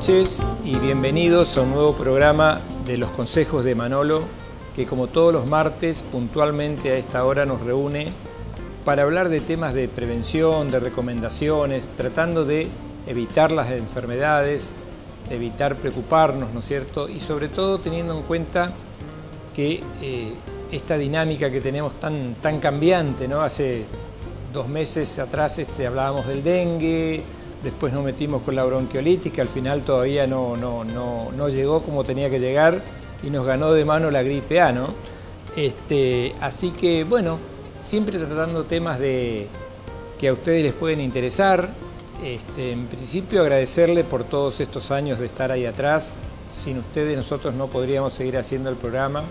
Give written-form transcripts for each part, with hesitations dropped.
noches y bienvenidos a un nuevo programa de los consejos de Manolo, que como todos los martes puntualmente a esta hora nos reúne para hablar de temas de prevención, de recomendaciones, tratando de evitar las enfermedades, evitar preocuparnos, ¿no es cierto? Y sobre todo teniendo en cuenta que esta dinámica que tenemos tan cambiante, ¿no? Hace 2 meses atrás hablábamos del dengue, después nos metimos con la bronquiolitis, que al final todavía no llegó como tenía que llegar y nos ganó de mano la gripe A, ¿no? Así que, bueno, siempre tratando temas que a ustedes les pueden interesar. En principio agradecerle por todos estos años de estar ahí atrás. Sin ustedes nosotros no podríamos seguir haciendo el programa.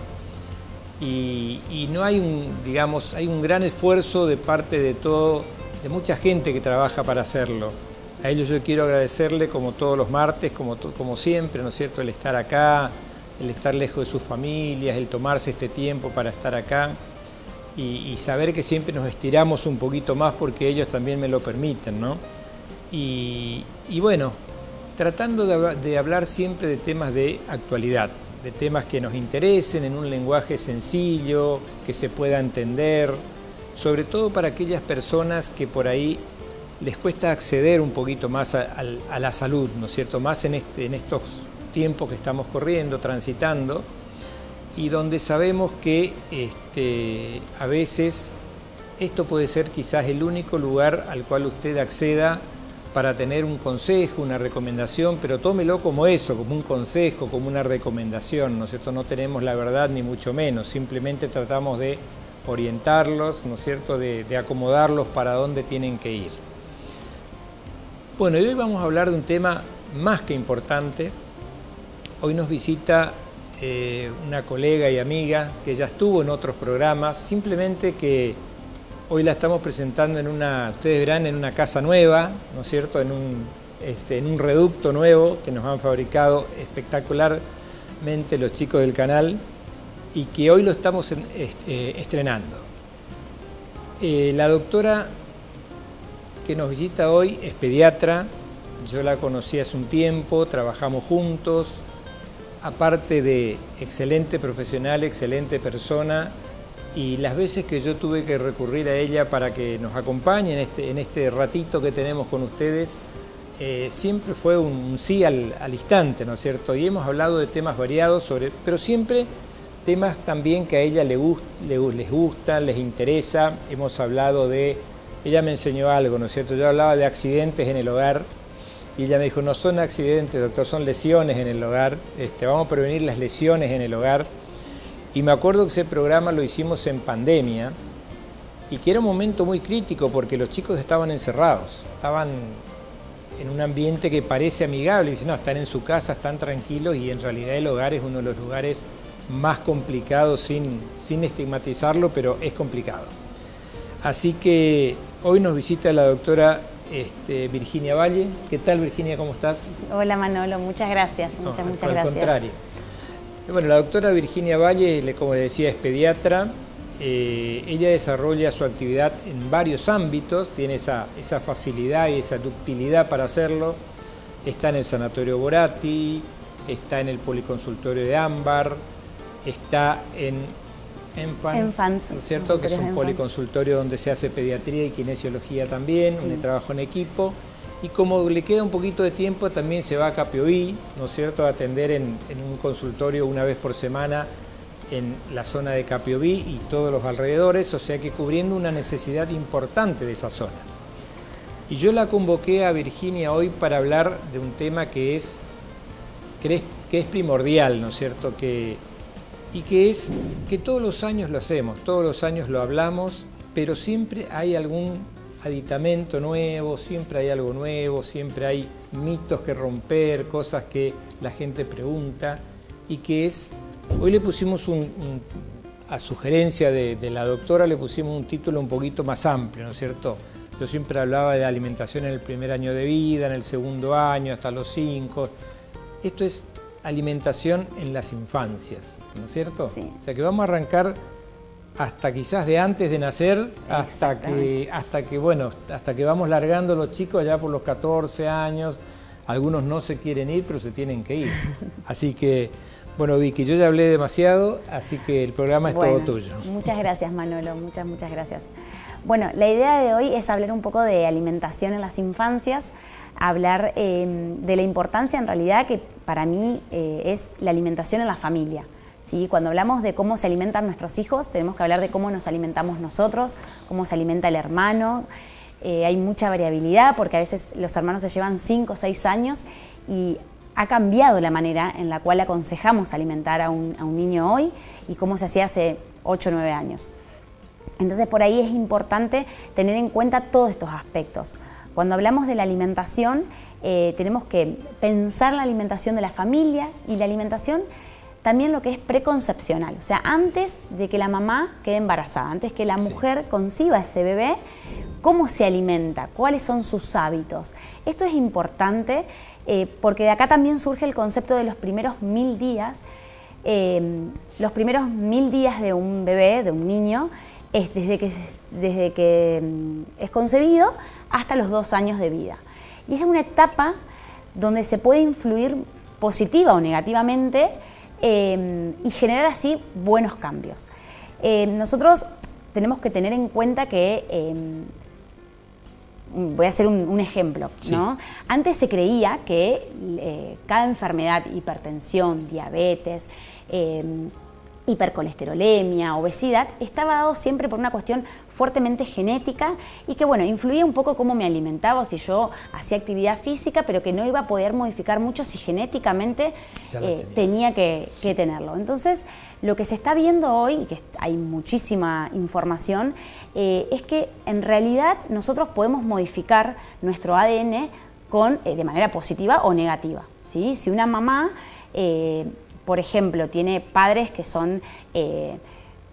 Y no hay hay un gran esfuerzo de parte de mucha gente que trabaja para hacerlo. A ellos yo quiero agradecerle como todos los martes, como siempre, ¿no es cierto?, el estar acá, el estar lejos de sus familias, el tomarse este tiempo para estar acá y saber que siempre nos estiramos un poquito más porque ellos también me lo permiten, ¿no? Y bueno, tratando de hablar siempre de temas de actualidad, de temas que nos interesen en un lenguaje sencillo, que se pueda entender, sobre todo para aquellas personas que por ahí les cuesta acceder un poquito más a la salud, ¿no es cierto? Más en estos tiempos que estamos corriendo, transitando, y donde sabemos que a veces esto puede ser quizás el único lugar al cual usted acceda para tener un consejo, una recomendación, pero tómelo como eso, como un consejo, como una recomendación, ¿no es cierto? No tenemos la verdad ni mucho menos, simplemente tratamos de orientarlos, ¿no es cierto?, de acomodarlos para dónde tienen que ir. Bueno, y hoy vamos a hablar de un tema más que importante. Hoy nos visita una colega y amiga que ya estuvo en otros programas, simplemente que hoy la estamos presentando ustedes verán, en una casa nueva, ¿no es cierto?, en un reducto nuevo que nos han fabricado espectacularmente los chicos del canal y que hoy lo estamos estrenando. La doctora que nos visita hoy es pediatra, yo la conocí hace un tiempo, trabajamos juntos, aparte de excelente profesional, excelente persona, y las veces que yo tuve que recurrir a ella para que nos acompañe en este ratito que tenemos con ustedes, siempre fue un sí al instante, ¿no es cierto? Y hemos hablado de temas variados, pero siempre temas también que a ella les gustan, les interesa. Hemos hablado ella me enseñó algo, ¿no es cierto? Yo hablaba de accidentes en el hogar y ella me dijo, no son accidentes, doctor, son lesiones en el hogar, vamos a prevenir las lesiones en el hogar. Y me acuerdo que ese programa lo hicimos en pandemia y que era un momento muy crítico porque los chicos estaban encerrados, estaban en un ambiente que parece amigable, y dicen, no, están en su casa, están tranquilos, y en realidad el hogar es uno de los lugares más complicados, sin estigmatizarlo, pero es complicado. Así que hoy nos visita la doctora Virginia Valle. ¿Qué tal, Virginia? ¿Cómo estás? Hola, Manolo, muchas gracias. Muchas gracias. Al contrario. Bueno, la doctora Virginia Valle, como decía, es pediatra. Ella desarrolla su actividad en varios ámbitos, tiene esa facilidad y esa ductilidad para hacerlo. Está en el Sanatorio Borati, está en el Policonsultorio de Ámbar, está en ENFANS, ¿no es cierto?, que es un policonsultorio donde se hace pediatría y kinesiología también, sí, donde trabajo en equipo. Y como le queda un poquito de tiempo, también se va a Capiobí, ¿no es cierto?, a atender en un consultorio una vez por semana en la zona de Capiobí y todos los alrededores, o sea que cubriendo una necesidad importante de esa zona. Y yo la convoqué a Virginia hoy para hablar de un tema que es primordial, ¿no es cierto?, y que es que todos los años lo hacemos, todos los años lo hablamos, pero siempre hay algún aditamento nuevo, siempre hay algo nuevo, siempre hay mitos que romper, cosas que la gente pregunta, y que hoy le pusimos a sugerencia de la doctora, le pusimos un título un poquito más amplio, ¿no es cierto? Yo siempre hablaba de alimentación en el primer año de vida, en el segundo año, hasta los 5. Esto es alimentación en las infancias, ¿no es cierto? Sí. O sea que vamos a arrancar hasta quizás de antes de nacer, hasta que vamos largando los chicos ya por los 14 años, algunos no se quieren ir, pero se tienen que ir. Así que, bueno, Vicky, yo ya hablé demasiado, así que el programa es todo tuyo. Muchas gracias, Manolo, muchas gracias. Bueno, la idea de hoy es hablar un poco de alimentación en las infancias, hablar de la importancia en realidad que para mí es la alimentación en la familia. ¿Sí? Cuando hablamos de cómo se alimentan nuestros hijos, tenemos que hablar de cómo nos alimentamos nosotros, cómo se alimenta el hermano. Hay mucha variabilidad porque a veces los hermanos se llevan 5 o 6 años y ha cambiado la manera en la cual aconsejamos alimentar a un niño hoy y cómo se hacía hace 8 o 9 años. Entonces por ahí es importante tener en cuenta todos estos aspectos. Cuando hablamos de la alimentación, tenemos que pensar la alimentación de la familia y la alimentación también lo que es preconcepcional, o sea, antes de que la mamá quede embarazada, antes que la mujer conciba ese bebé, cómo se alimenta, cuáles son sus hábitos. Esto es importante porque de acá también surge el concepto de los primeros 1000 días. Los primeros 1000 días de un bebé, de un niño, es desde que es concebido hasta los 2 años de vida. Y es una etapa donde se puede influir positiva o negativamente y generar así buenos cambios. Nosotros tenemos que tener en cuenta que, voy a hacer un ejemplo, ¿no? Antes se creía que cada enfermedad, hipertensión, diabetes, hipercolesterolemia, obesidad, estaba dado siempre por una cuestión fuertemente genética y que, bueno, influía un poco cómo me alimentaba o si yo hacía actividad física, pero que no iba a poder modificar mucho si genéticamente tenía que tenerlo. Entonces, lo que se está viendo hoy, y que hay muchísima información, es que en realidad nosotros podemos modificar nuestro ADN de manera positiva o negativa, ¿sí? Si una mamá por ejemplo, tiene padres que son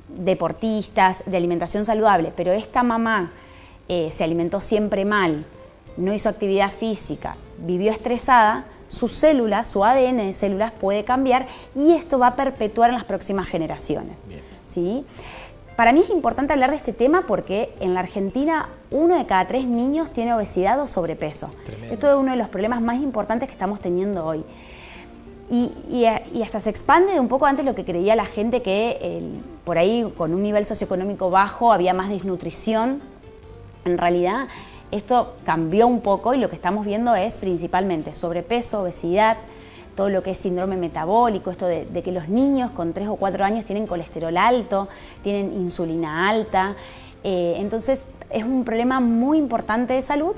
deportistas, de alimentación saludable, pero esta mamá se alimentó siempre mal, no hizo actividad física, vivió estresada, sus células, su ADN de células puede cambiar y esto va a perpetuar en las próximas generaciones. ¿Sí? Para mí es importante hablar de este tema porque en la Argentina 1 de cada 3 niños tiene obesidad o sobrepeso. Tremendo. Esto es uno de los problemas más importantes que estamos teniendo hoy. Y hasta se expande de un poco antes lo que creía la gente que por ahí con un nivel socioeconómico bajo había más desnutrición. En realidad esto cambió un poco y lo que estamos viendo es principalmente sobrepeso, obesidad, todo lo que es síndrome metabólico, esto de que los niños con 3 o 4 años tienen colesterol alto, tienen insulina alta. Entonces es un problema muy importante de salud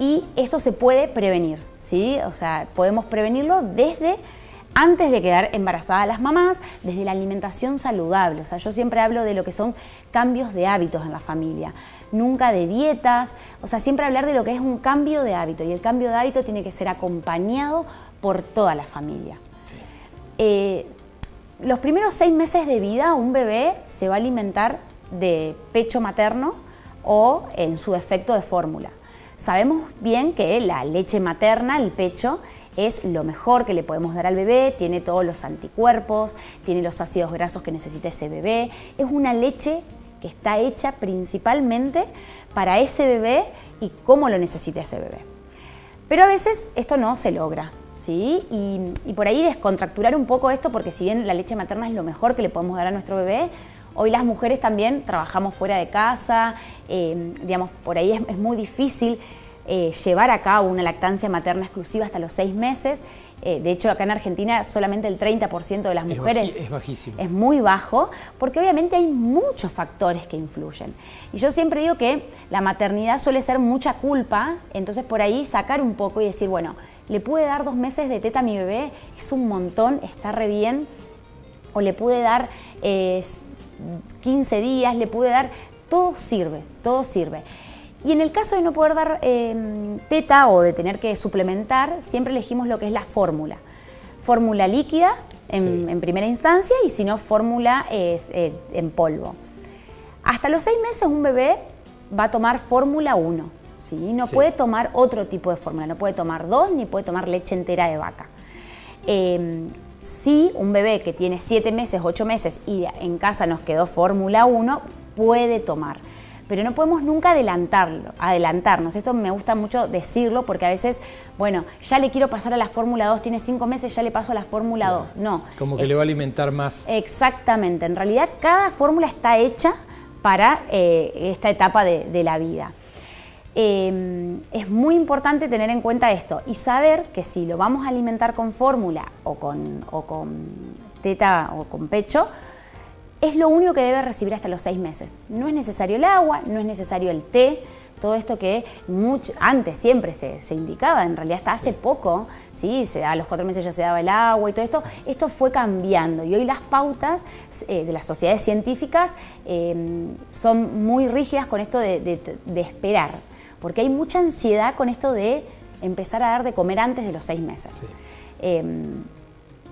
y esto se puede prevenir, ¿sí? O sea, podemos prevenirlo desde antes de quedar embarazadas las mamás, desde la alimentación saludable. O sea, yo siempre hablo de lo que son cambios de hábitos en la familia, nunca de dietas, o sea, siempre hablar de lo que es un cambio de hábito y el cambio de hábito tiene que ser acompañado por toda la familia. Sí. Los primeros 6 meses de vida un bebé se va a alimentar de pecho materno o en su defecto de fórmula. Sabemos bien que la leche materna, el pecho, es lo mejor que le podemos dar al bebé, tiene todos los anticuerpos, tiene los ácidos grasos que necesita ese bebé. Es una leche que está hecha principalmente para ese bebé y cómo lo necesita ese bebé. Pero a veces esto no se logra, ¿sí? Y por ahí descontracturar un poco esto, porque si bien la leche materna es lo mejor que le podemos dar a nuestro bebé, hoy las mujeres también trabajamos fuera de casa, digamos, por ahí es muy difícil llevar a cabo una lactancia materna exclusiva hasta los 6 meses. De hecho, acá en Argentina solamente el 30% de las mujeres es bajísimo. Es muy bajo, porque obviamente hay muchos factores que influyen. Y yo siempre digo que la maternidad suele ser mucha culpa, entonces por ahí sacar un poco y decir, bueno, le pude dar 2 meses de teta a mi bebé, es un montón, está re bien, o le pude dar 15 días, le pude dar, todo sirve, todo sirve. Y en el caso de no poder dar teta o de tener que suplementar, siempre elegimos lo que es la fórmula. Fórmula líquida en primera instancia y si no, fórmula en polvo. Hasta los 6 meses un bebé va a tomar fórmula 1, ¿sí? No puede tomar otro tipo de fórmula, no puede tomar 2 ni puede tomar leche entera de vaca. Si un bebé que tiene 7 meses, 8 meses y en casa nos quedó fórmula 1, puede tomar. pero no podemos nunca adelantarnos. Esto me gusta mucho decirlo porque a veces, bueno, ya le quiero pasar a la Fórmula 2, tiene 5 meses, ya le paso a la Fórmula 2. No. Como que le va a alimentar más. Exactamente. En realidad, cada fórmula está hecha para esta etapa de la vida. Es muy importante tener en cuenta esto y saber que si lo vamos a alimentar con fórmula o con teta o con pecho, es lo único que debe recibir hasta los 6 meses. No es necesario el agua, no es necesario el té, todo esto que antes siempre se indicaba, en realidad hasta hace poco, ¿sí? A los 4 meses ya se daba el agua y todo esto. Esto fue cambiando y hoy las pautas de las sociedades científicas son muy rígidas con esto de esperar, porque hay mucha ansiedad con esto de empezar a dar de comer antes de los 6 meses. Sí.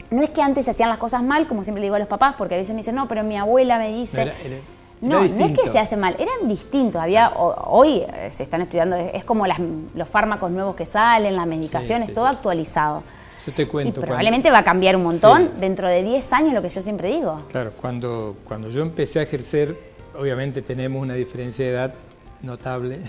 No es que antes se hacían las cosas mal, como siempre le digo a los papás, porque a veces me dicen, no, pero mi abuela me dice... No es que se hace mal, eran distintos. Hoy se están estudiando, es como los fármacos nuevos que salen, las medicaciones, todo actualizado. Yo te cuento. Y probablemente va a cambiar un montón dentro de 10 años, lo que yo siempre digo. Claro, cuando yo empecé a ejercer, obviamente tenemos una diferencia de edad notable,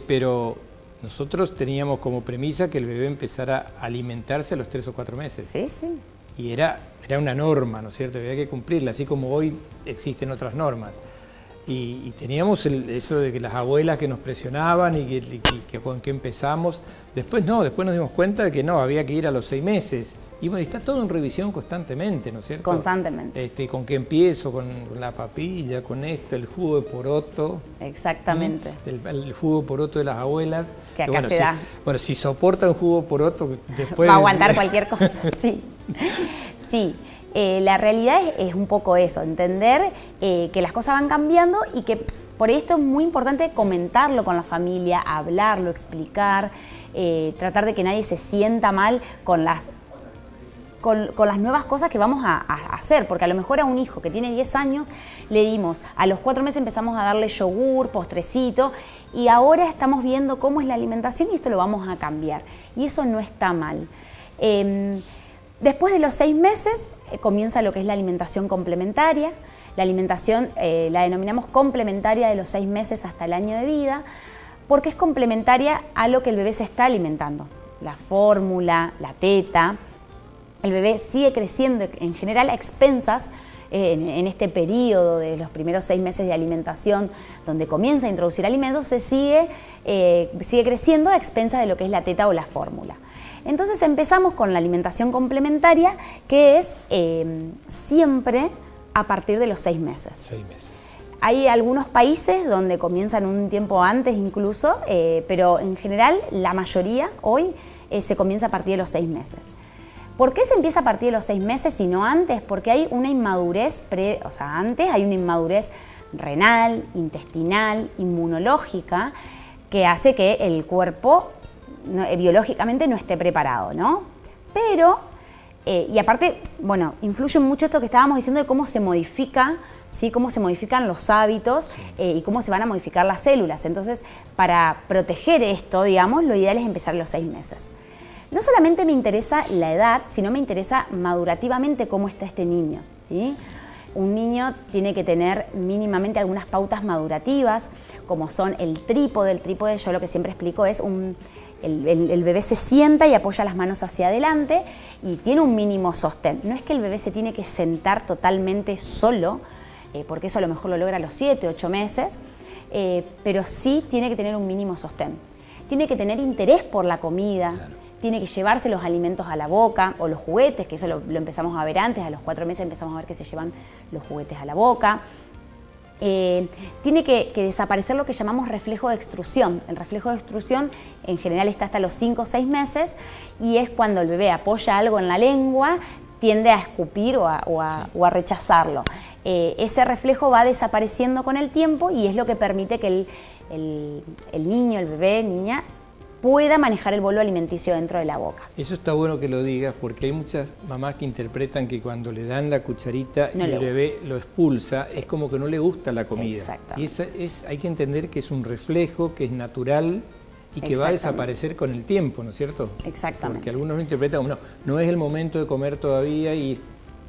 pero nosotros teníamos como premisa que el bebé empezara a alimentarse a los 3 o 4 meses. Sí, sí. Y era una norma, ¿no es cierto? Había que cumplirla, así como hoy existen otras normas. Y teníamos eso de que las abuelas que nos presionaban y que con qué empezamos. Después no, después nos dimos cuenta de que no, había que ir a los 6 meses. Y bueno, está todo en revisión constantemente, ¿no es cierto? Constantemente. ¿Con qué empiezo? Con la papilla, con esto, el jugo de poroto. Exactamente. El jugo de poroto de las abuelas. Que acá se da. Bueno, si soporta un jugo de poroto, después... Va a aguantar cualquier cosa, sí. Sí. La realidad es un poco eso, entender que las cosas van cambiando y que por esto es muy importante comentarlo con la familia, hablarlo, explicar, tratar de que nadie se sienta mal con las nuevas cosas que vamos a hacer, porque a lo mejor a un hijo que tiene 10 años le dimos, a los 4 meses empezamos a darle yogur, postrecito, y ahora estamos viendo cómo es la alimentación y esto lo vamos a cambiar, y eso no está mal. Después de los 6 meses comienza lo que es la alimentación complementaria. La alimentación la denominamos complementaria de los 6 meses hasta el año de vida, porque es complementaria a lo que el bebé se está alimentando. La fórmula, la teta. El bebé sigue creciendo en general a expensas en este periodo de los primeros 6 meses de alimentación, donde comienza a introducir alimentos, se sigue creciendo a expensas de lo que es la teta o la fórmula. Entonces empezamos con la alimentación complementaria, que es siempre a partir de los 6 meses. 6 meses. Hay algunos países donde comienzan un tiempo antes incluso, pero en general la mayoría hoy se comienza a partir de los 6 meses. ¿Por qué se empieza a partir de los 6 meses y no antes? Porque hay una inmadurez, antes hay una inmadurez renal, intestinal, inmunológica, que hace que el cuerpo biológicamente no esté preparado, ¿no? Pero, y aparte, bueno, influye mucho esto que estábamos diciendo de cómo se modifica, ¿sí? Cómo se modifican los hábitos y cómo se van a modificar las células. Entonces, para proteger esto, digamos, lo ideal es empezar a los 6 meses. No solamente me interesa la edad, sino me interesa madurativamente cómo está este niño, ¿sí? Un niño tiene que tener mínimamente algunas pautas madurativas, como son el trípode. El trípode, yo lo que siempre explico es el bebé se sienta y apoya las manos hacia adelante y tiene un mínimo sostén. No es que el bebé se tiene que sentar totalmente solo, porque eso a lo mejor lo logra a los 7, 8 meses, pero sí tiene que tener un mínimo sostén. Tiene que tener interés por la comida, tiene que llevarse los alimentos a la boca o los juguetes, que eso lo empezamos a ver antes, a los 4 meses empezamos a ver que se llevan los juguetes a la boca. Tiene que desaparecer lo que llamamos reflejo de extrusión. El reflejo de extrusión en general está hasta los 5 o 6 meses y es cuando el bebé apoya algo en la lengua, tiende a escupir o a rechazarlo. Ese reflejo va desapareciendo con el tiempo y es lo que permite que el niño, el bebé, niña, pueda manejar el bolo alimenticio dentro de la boca. Eso está bueno que lo digas porque hay muchas mamás que interpretan que cuando le dan la cucharita y el bebé lo expulsa, es como que no le gusta la comida. Y hay que entender que es un reflejo, que es natural y que va a desaparecer con el tiempo, ¿no es cierto? Exactamente. Porque algunos lo interpretan como no es el momento de comer todavía y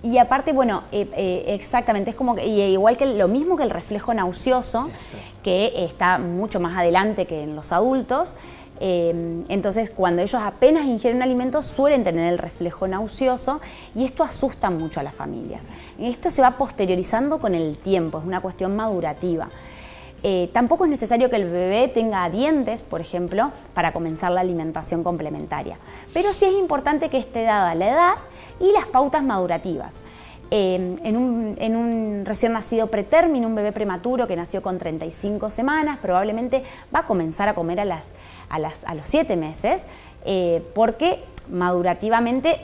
Y aparte, bueno, exactamente, es como que, igual que lo mismo que el reflejo nauseoso, que está mucho más adelante que en los adultos. Entonces, cuando ellos apenas ingieren alimentos, suelen tener el reflejo nauseoso y esto asusta mucho a las familias. Esto se va posteriorizando con el tiempo, es una cuestión madurativa. Tampoco es necesario que el bebé tenga dientes, por ejemplo, para comenzar la alimentación complementaria. Pero sí es importante que esté dada la edad y las pautas madurativas. En un recién nacido pretérmino, un bebé prematuro que nació con 35 semanas, probablemente va a comenzar a comer a los 7 meses, porque madurativamente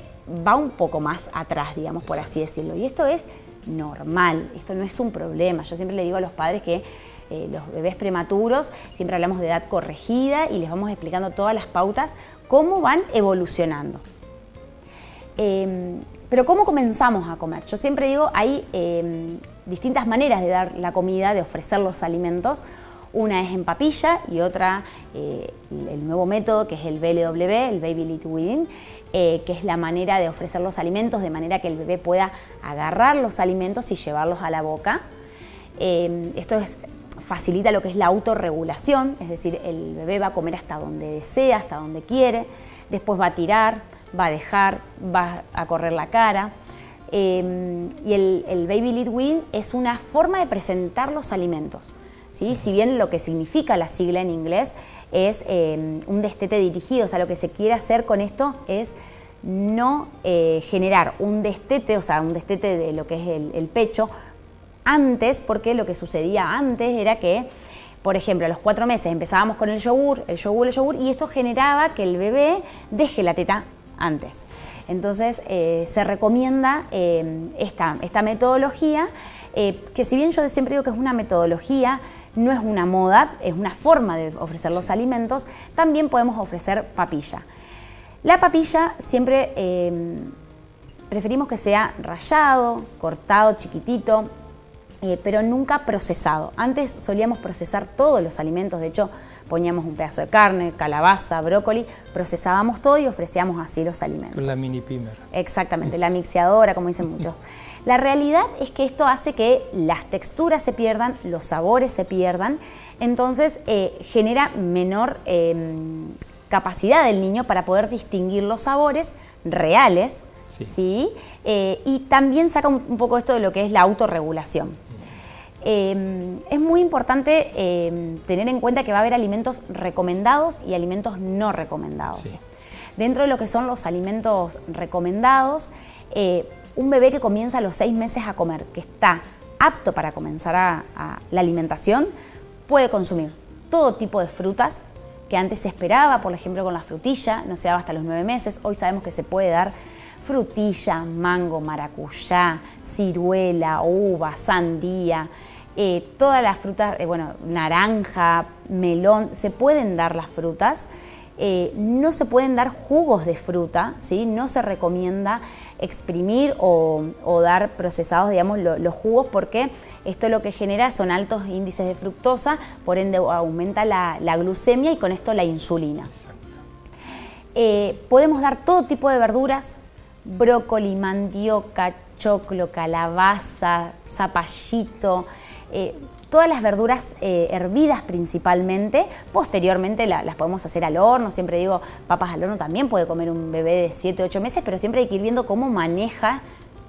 va un poco más atrás, digamos, por así decirlo. Y esto es normal, esto no es un problema. Yo siempre le digo a los padres que los bebés prematuros, siempre hablamos de edad corregida y les vamos explicando todas las pautas, cómo van evolucionando. Pero ¿cómo comenzamos a comer? Yo siempre digo, hay distintas maneras de dar la comida, de ofrecer los alimentos. Una es en papilla y otra, el nuevo método, que es el BLW, el Baby Led Weaning, que es la manera de ofrecer los alimentos de manera que el bebé pueda agarrar los alimentos y llevarlos a la boca. Esto facilita lo que es la autorregulación, es decir, el bebé va a comer hasta donde desea, hasta donde quiere, después va a tirar, va a dejar, va a correr la cara. Y el Baby Led Weaning es una forma de presentar los alimentos, ¿sí? Si bien lo que significa la sigla en inglés es un destete dirigido, o sea, lo que se quiere hacer con esto es no generar un destete, o sea, un destete de lo que es el pecho, antes, porque lo que sucedía antes era que, por ejemplo, a los 4 meses empezábamos con el yogur, y esto generaba que el bebé deje la teta antes. Entonces, se recomienda esta metodología, que si bien yo siempre digo que es una metodología, no es una moda, es una forma de ofrecer los alimentos, también podemos ofrecer papilla. La papilla siempre preferimos que sea rallado, cortado, chiquitito, pero nunca procesado. Antes solíamos procesar todos los alimentos, de hecho poníamos un pedazo de carne, calabaza, brócoli, procesábamos todo y ofrecíamos así los alimentos. Con la mini pimer. Exactamente, la mixeadora, como dicen muchos. La realidad es que esto hace que las texturas se pierdan, los sabores se pierdan, entonces genera menor capacidad del niño para poder distinguir los sabores reales, ¿sí? Y también saca un poco esto de lo que es la autorregulación. Es muy importante tener en cuenta que va a haber alimentos recomendados y alimentos no recomendados. Sí. Dentro de lo que son los alimentos recomendados, un bebé que comienza a los 6 meses a comer, que está apto para comenzar a la alimentación, puede consumir todo tipo de frutas que antes se esperaba, por ejemplo con la frutilla, no se daba hasta los 9 meses, hoy sabemos que se puede dar frutilla, mango, maracuyá, ciruela, uva, sandía, todas las frutas, naranja, melón, se pueden dar las frutas. No se pueden dar jugos de fruta, ¿sí? No se recomienda exprimir o dar procesados, digamos, los jugos, porque esto lo que genera son altos índices de fructosa, por ende aumenta la glucemia y con esto la insulina. Podemos dar todo tipo de verduras, brócoli, mandioca, choclo, calabaza, zapallito, todas las verduras hervidas principalmente. Posteriormente las podemos hacer al horno. Siempre digo, papas al horno también puede comer un bebé de 7 o 8 meses, pero siempre hay que ir viendo cómo maneja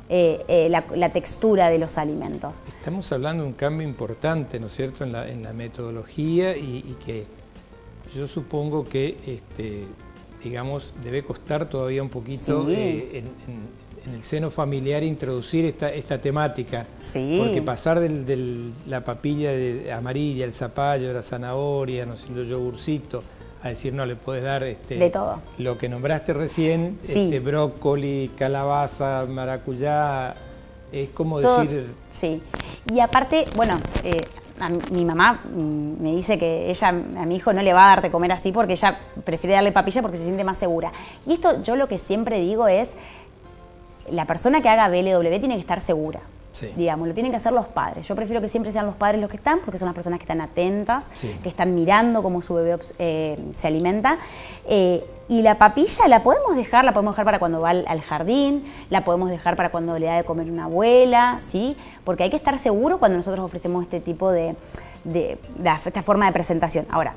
la textura de los alimentos. Estamos hablando de un cambio importante, ¿no es cierto?, en la metodología y que yo supongo que, digamos, debe costar todavía un poquito en el seno familiar introducir esta temática, porque pasar de la papilla amarilla, el zapallo, la zanahoria, no sé, los yogurcitos, a decir, no, le puedes dar de todo. Lo que nombraste recién, brócoli, calabaza, maracuyá, es como todo, decir... Sí, y aparte, bueno, mi mamá me dice que ella a mi hijo no le va a dar de comer así porque ella prefiere darle papilla porque se siente más segura. Y esto yo lo que siempre digo es, la persona que haga BLW tiene que estar segura. Sí. Digamos, lo tienen que hacer los padres. Yo prefiero que siempre sean los padres los que están, porque son las personas que están atentas, Sí. que están mirando cómo su bebé se alimenta. Y la papilla la podemos dejar para cuando va al jardín, la podemos dejar para cuando le da de comer una abuela, ¿sí? Porque hay que estar seguro cuando nosotros ofrecemos este tipo esta forma de presentación. Ahora,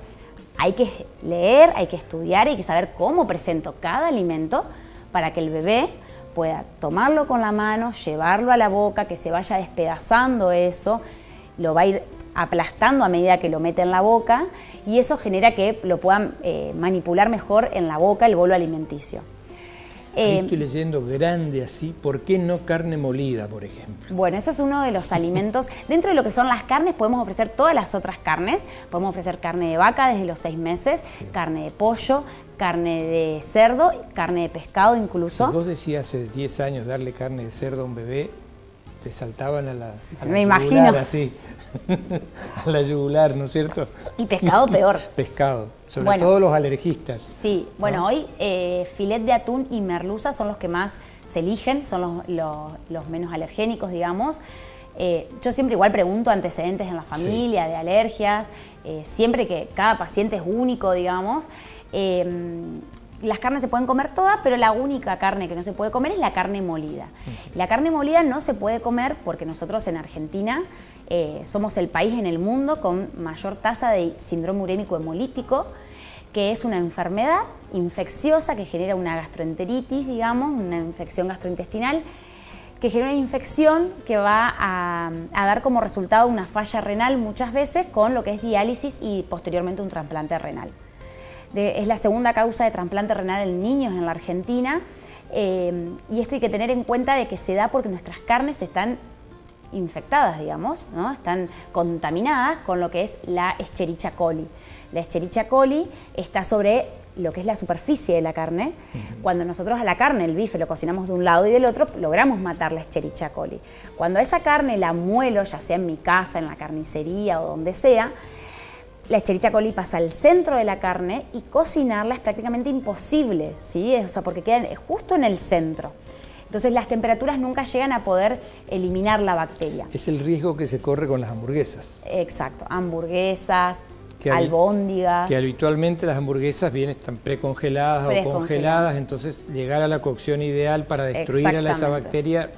hay que leer, hay que estudiar, hay que saber cómo presento cada alimento para que el bebé pueda tomarlo con la mano, llevarlo a la boca, que se vaya despedazando eso, lo va a ir aplastando a medida que lo mete en la boca y eso genera que lo puedan manipular mejor en la boca el bolo alimenticio. Ahí estoy leyendo grande así, ¿por qué no carne molida, por ejemplo? Bueno, eso es uno de los alimentos. Dentro de lo que son las carnes podemos ofrecer todas las otras carnes. Podemos ofrecer carne de vaca desde los 6 meses, sí. Carne de pollo, carne de cerdo, carne de pescado incluso. Si vos decías hace 10 años darle carne de cerdo a un bebé, te saltaban a la Me yugular, imagino. Así, a la yugular, ¿no es cierto? Y pescado peor. Pescado, sobre todo los alergistas. Sí, bueno, ¿no? Hoy filet de atún y merluza son los que más se eligen, son los menos alergénicos, digamos. Yo siempre igual pregunto antecedentes en la familia, sí. De alergias, siempre que cada paciente es único, digamos. Las carnes se pueden comer todas, pero la única carne que no se puede comer es la carne molida. La carne molida no se puede comer porque nosotros en Argentina somos el país en el mundo con mayor tasa de síndrome urémico hemolítico, que es una enfermedad infecciosa que genera una gastroenteritis, digamos, una infección gastrointestinal, que genera una infección que va a dar como resultado una falla renal muchas veces con lo que es diálisis y posteriormente un trasplante renal. Es la segunda causa de trasplante renal en niños en la Argentina y esto hay que tener en cuenta de que se da porque nuestras carnes están infectadas, digamos, ¿no? Están contaminadas con lo que es la Escherichia coli. La Escherichia coli está sobre lo que es la superficie de la carne. Cuando nosotros a la carne, el bife, lo cocinamos de un lado y del otro, logramos matar la Escherichia coli. Cuando esa carne la muelo, ya sea en mi casa, en la carnicería o donde sea, la Escherichia coli pasa al centro de la carne y cocinarla es prácticamente imposible, ¿sí? O sea, porque queda justo en el centro. Entonces las temperaturas nunca llegan a poder eliminar la bacteria. Es el riesgo que se corre con las hamburguesas. Exacto, hamburguesas, albóndigas. Que habitualmente las hamburguesas están precongeladas o congeladas, entonces llegar a la cocción ideal para destruir a esa bacteria.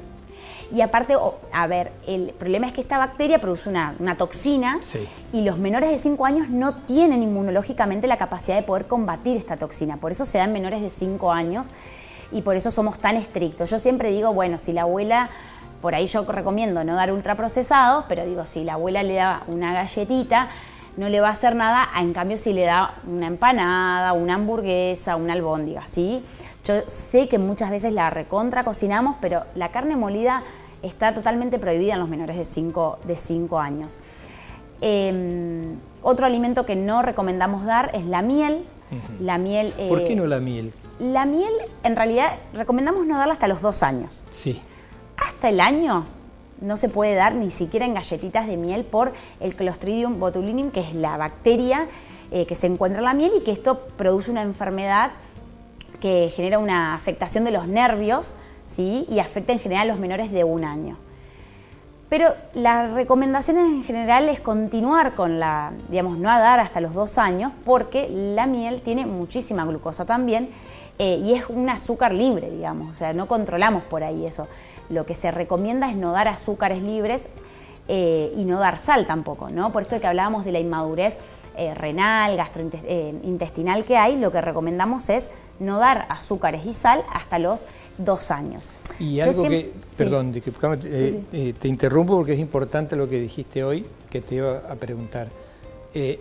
Y aparte, a ver, el problema es que esta bacteria produce una toxina, sí. Y los menores de 5 años no tienen inmunológicamente la capacidad de poder combatir esta toxina. Por eso se da en menores de 5 años y por eso somos tan estrictos. Yo siempre digo, bueno, si la abuela, por ahí yo recomiendo no dar ultraprocesados, pero digo, si la abuela le da una galletita, no le va a hacer nada, en cambio si le da una empanada, una hamburguesa, una albóndiga, ¿sí? Yo sé que muchas veces la recontra cocinamos, pero la carne molida está totalmente prohibida en los menores de 5 años. Otro alimento que no recomendamos dar es la miel. La miel ¿por qué no la miel? La miel, en realidad, recomendamos no darla hasta los 2 años. Sí. Hasta el año no se puede dar ni siquiera en galletitas de miel por el Clostridium botulinum, que es la bacteria que se encuentra en la miel y que esto produce una enfermedad que genera una afectación de los nervios, ¿sí? Y afecta en general a los menores de 1 año. Pero las recomendaciones en general es continuar con no dar hasta los 2 años, porque la miel tiene muchísima glucosa también y es un azúcar libre, digamos, o sea, no controlamos por ahí eso. Lo que se recomienda es no dar azúcares libres y no dar sal tampoco, ¿no? Por esto de que hablábamos de la inmadurez renal, gastrointestinal que hay, lo que recomendamos es no dar azúcares y sal hasta los 2 años. Y algo perdón, te interrumpo porque es importante lo que dijiste hoy, que te iba a preguntar.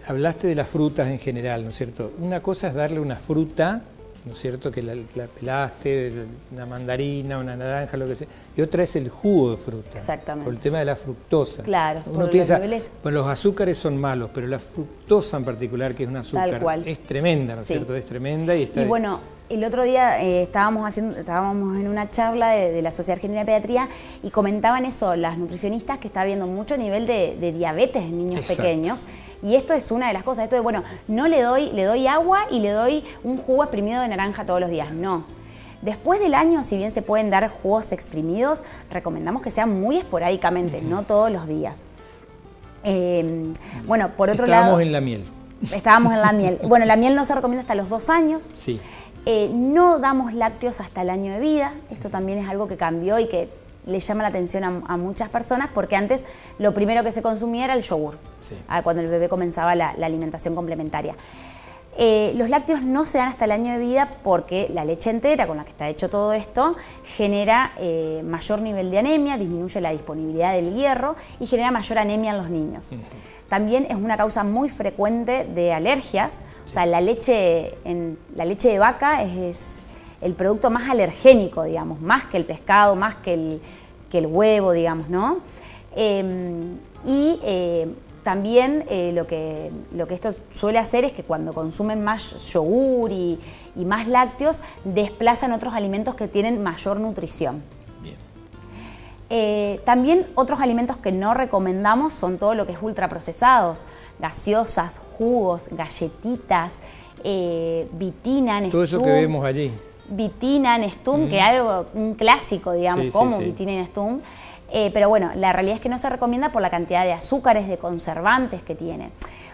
Hablaste de las frutas en general, ¿no es cierto? Una cosa es darle una fruta, ¿no es cierto?, que la pelaste, una mandarina, una naranja, lo que sea, y otra es el jugo de fruta. Exactamente. Por el tema de la fructosa. Claro. Uno piensa, bueno, los azúcares son malos, pero la fructosa en particular, que es un azúcar, es tremenda, ¿no es cierto? Es tremenda y está... Y bueno, el otro día estábamos en una charla de la Sociedad Argentina de Pediatría y comentaban eso, las nutricionistas, que está habiendo mucho nivel de diabetes en niños pequeños. Y esto es una de las cosas. Esto de, bueno, no le doy agua y le doy un jugo exprimido de naranja todos los días. No. Después del año, si bien se pueden dar jugos exprimidos, recomendamos que sean muy esporádicamente, no todos los días. Bueno, por otro lado... Estábamos en la miel. Estábamos en la miel. Bueno, la miel no se recomienda hasta los 2 años. Sí. No damos lácteos hasta el año de vida. Esto también es algo que cambió y que le llama la atención a muchas personas, porque antes lo primero que se consumía era el yogur, sí, cuando el bebé comenzaba la alimentación complementaria. Los lácteos no se dan hasta el año de vida porque la leche entera, con la que está hecho todo esto, genera mayor nivel de anemia, disminuye la disponibilidad del hierro y genera mayor anemia en los niños. También es una causa muy frecuente de alergias. O sea, la leche de vaca es el producto más alergénico, digamos, más que el pescado, más que el huevo, digamos, ¿no? También lo que esto suele hacer es que cuando consumen más yogur y más lácteos, desplazan otros alimentos que tienen mayor nutrición. También otros alimentos que no recomendamos son todo lo que es ultraprocesados, gaseosas, jugos, galletitas, vitina, Nestum. Todo eso que vemos allí. Vitina, Nestum, que es algo, un clásico, digamos, sí, como sí, sí. Vitina y Nestum. Pero bueno, la realidad es que no se recomienda por la cantidad de azúcares, de conservantes que tiene.